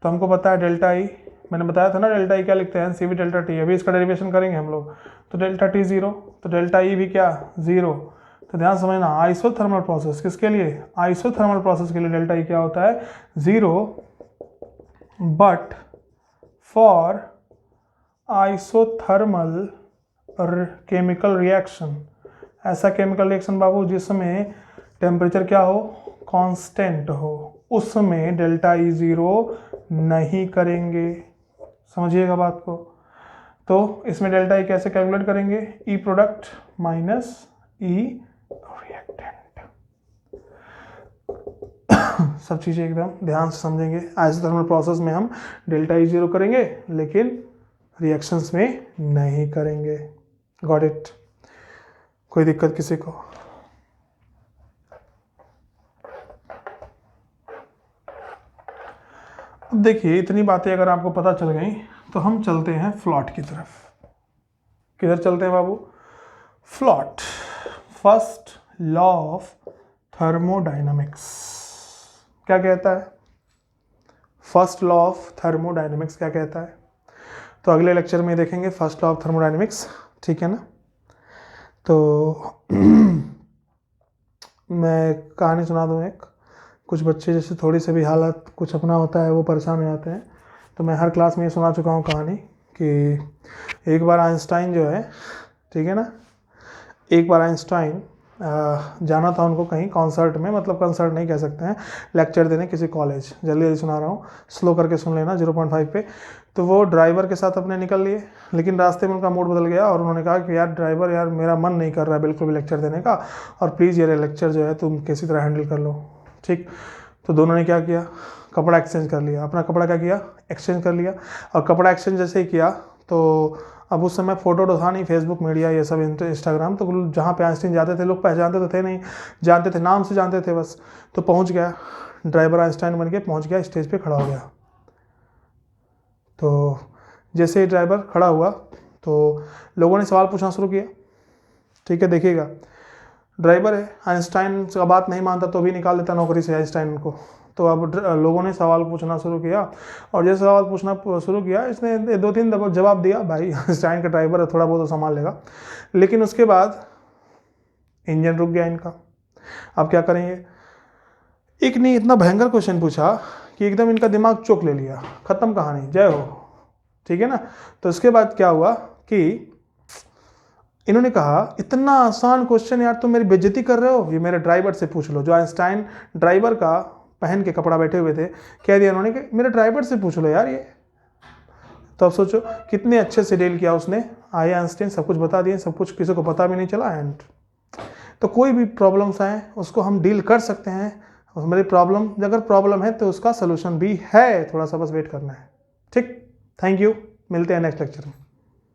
तो हमको पता है डेल्टा ई, मैंने बताया था ना डेल्टा ई क्या लिखते हैं, सी वी डेल्टा टी। अभी इसका डेरिवेशन करेंगे हम लोग, तो डेल्टा टी 0, तो डेल्टा ई भी क्या, 0। तो ध्यान समझना, आइसोथर्मल प्रोसेस किसके लिए, आइसोथर्मल प्रोसेस के लिए डेल्टा ई क्या होता है, 0। But for isothermal chemical reaction, ऐसा केमिकल रिएक्शन बाबू जिसमें टेम्परेचर क्या हो, कांस्टेंट हो, उसमें डेल्टा ई 0 नहीं करेंगे। समझिएगा बात को। तो इसमें डेल्टा ई कैसे कैलकुलेट करेंगे, ई प्रोडक्ट माइनस ई रिएक्टेंट। सब चीज़ें एकदम ध्यान से समझेंगे। आइसोथर्मल प्रोसेस में हम डेल्टा ई 0 करेंगे, लेकिन रिएक्शंस में नहीं करेंगे। Got it? कोई दिक्कत किसी को? अब देखिए, इतनी बातें अगर आपको पता चल गई तो हम चलते हैं फ्लॉट की तरफ। किधर चलते हैं बाबू, फ्लॉट। फर्स्ट लॉ ऑफ थर्मोडायनामिक्स क्या कहता है, फर्स्ट लॉ ऑफ थर्मोडायनामिक्स क्या कहता है? तो अगले लेक्चर में देखेंगे फर्स्ट लॉ ऑफ थर्मोडायनामिक्स, ठीक है ना। तो मैं कहानी सुना दूँ एक। कुछ बच्चे जैसे थोड़ी सी भी हालत कुछ अपना होता है वो परेशान हो जाते हैं। तो मैं हर क्लास में ये सुना चुका हूँ कहानी कि एक बार आइंस्टाइन जो है, ठीक है ना, एक बार आइंस्टाइन जाना था उनको कहीं कॉन्सर्ट में, मतलब कंसर्ट नहीं कह सकते हैं, लेक्चर देने किसी कॉलेज। जल्दी जल्दी सुना रहा हूँ, स्लो करके सुन लेना 0.5 पे। तो वो ड्राइवर के साथ अपने निकल लिए, लेकिन रास्ते में उनका मूड बदल गया और उन्होंने कहा कि यार ड्राइवर, यार मेरा मन नहीं कर रहा है बिल्कुल भी लेक्चर देने का, और प्लीज़ ये लेक्चर जो है तुम किसी तरह हैंडल कर लो, ठीक। तो दोनों ने क्या किया, कपड़ा एक्सचेंज कर लिया, अपना कपड़ा क्या किया, एक्सचेंज कर लिया। और कपड़ा एक्सचेंज जैसे ही किया तो अब उस समय फ़ोटो तो था नहीं, फेसबुक मीडिया ये सब इंस्टाग्राम, तो जहाँ पे आइंस्टाइन जाते थे लोग पहचानते तो थे नहीं, जानते थे नाम से जानते थे बस। तो पहुँच गया ड्राइवर, आइंस्टाइन बन के पहुँच गया, स्टेज पे खड़ा हो गया। तो जैसे ही ड्राइवर खड़ा हुआ तो लोगों ने सवाल पूछना शुरू किया, ठीक है। देखिएगा, ड्राइवर है, आइंस्टाइन का बात नहीं मानता तो भी निकाल देता नौकरी से आइंस्टाइन को। तो अब लोगों ने सवाल पूछना शुरू किया, और जैसे सवाल पूछना शुरू किया, इसने 2-3 जवाब दिया, भाई आइंस्टाइन का ड्राइवर है, थोड़ा बहुत तो संभाल लेगा। लेकिन उसके बाद इंजन रुक गया इनका। अब क्या करेंगे, एक ने इतना भयंकर क्वेश्चन पूछा कि एकदम इनका दिमाग चौंक ले लिया, खत्म कहानी, जय हो, ठीक है ना। तो उसके बाद क्या हुआ कि इन्होंने कहा, इतना आसान क्वेश्चन यार, तुम मेरी बेइज्जती कर रहे हो, ये मेरे ड्राइवर से पूछ लो। जो आइंस्टाइन ड्राइवर का पहन के कपड़ा बैठे हुए थे, कह दिया उन्होंने कि मेरे ड्राइवर से पूछ लो यार ये। तो अब सोचो कितने अच्छे से डील किया उसने, आए आइंस्टाइन, सब कुछ बता दिए, सब कुछ किसी को पता भी नहीं चला। एंड तो कोई भी प्रॉब्लम्स आए उसको हम डील कर सकते हैं। मेरी प्रॉब्लम, अगर प्रॉब्लम है तो उसका सोल्यूशन भी है, थोड़ा सा बस वेट करना है, ठीक। थैंक यू, मिलते हैं नेक्स्ट लेक्चर में।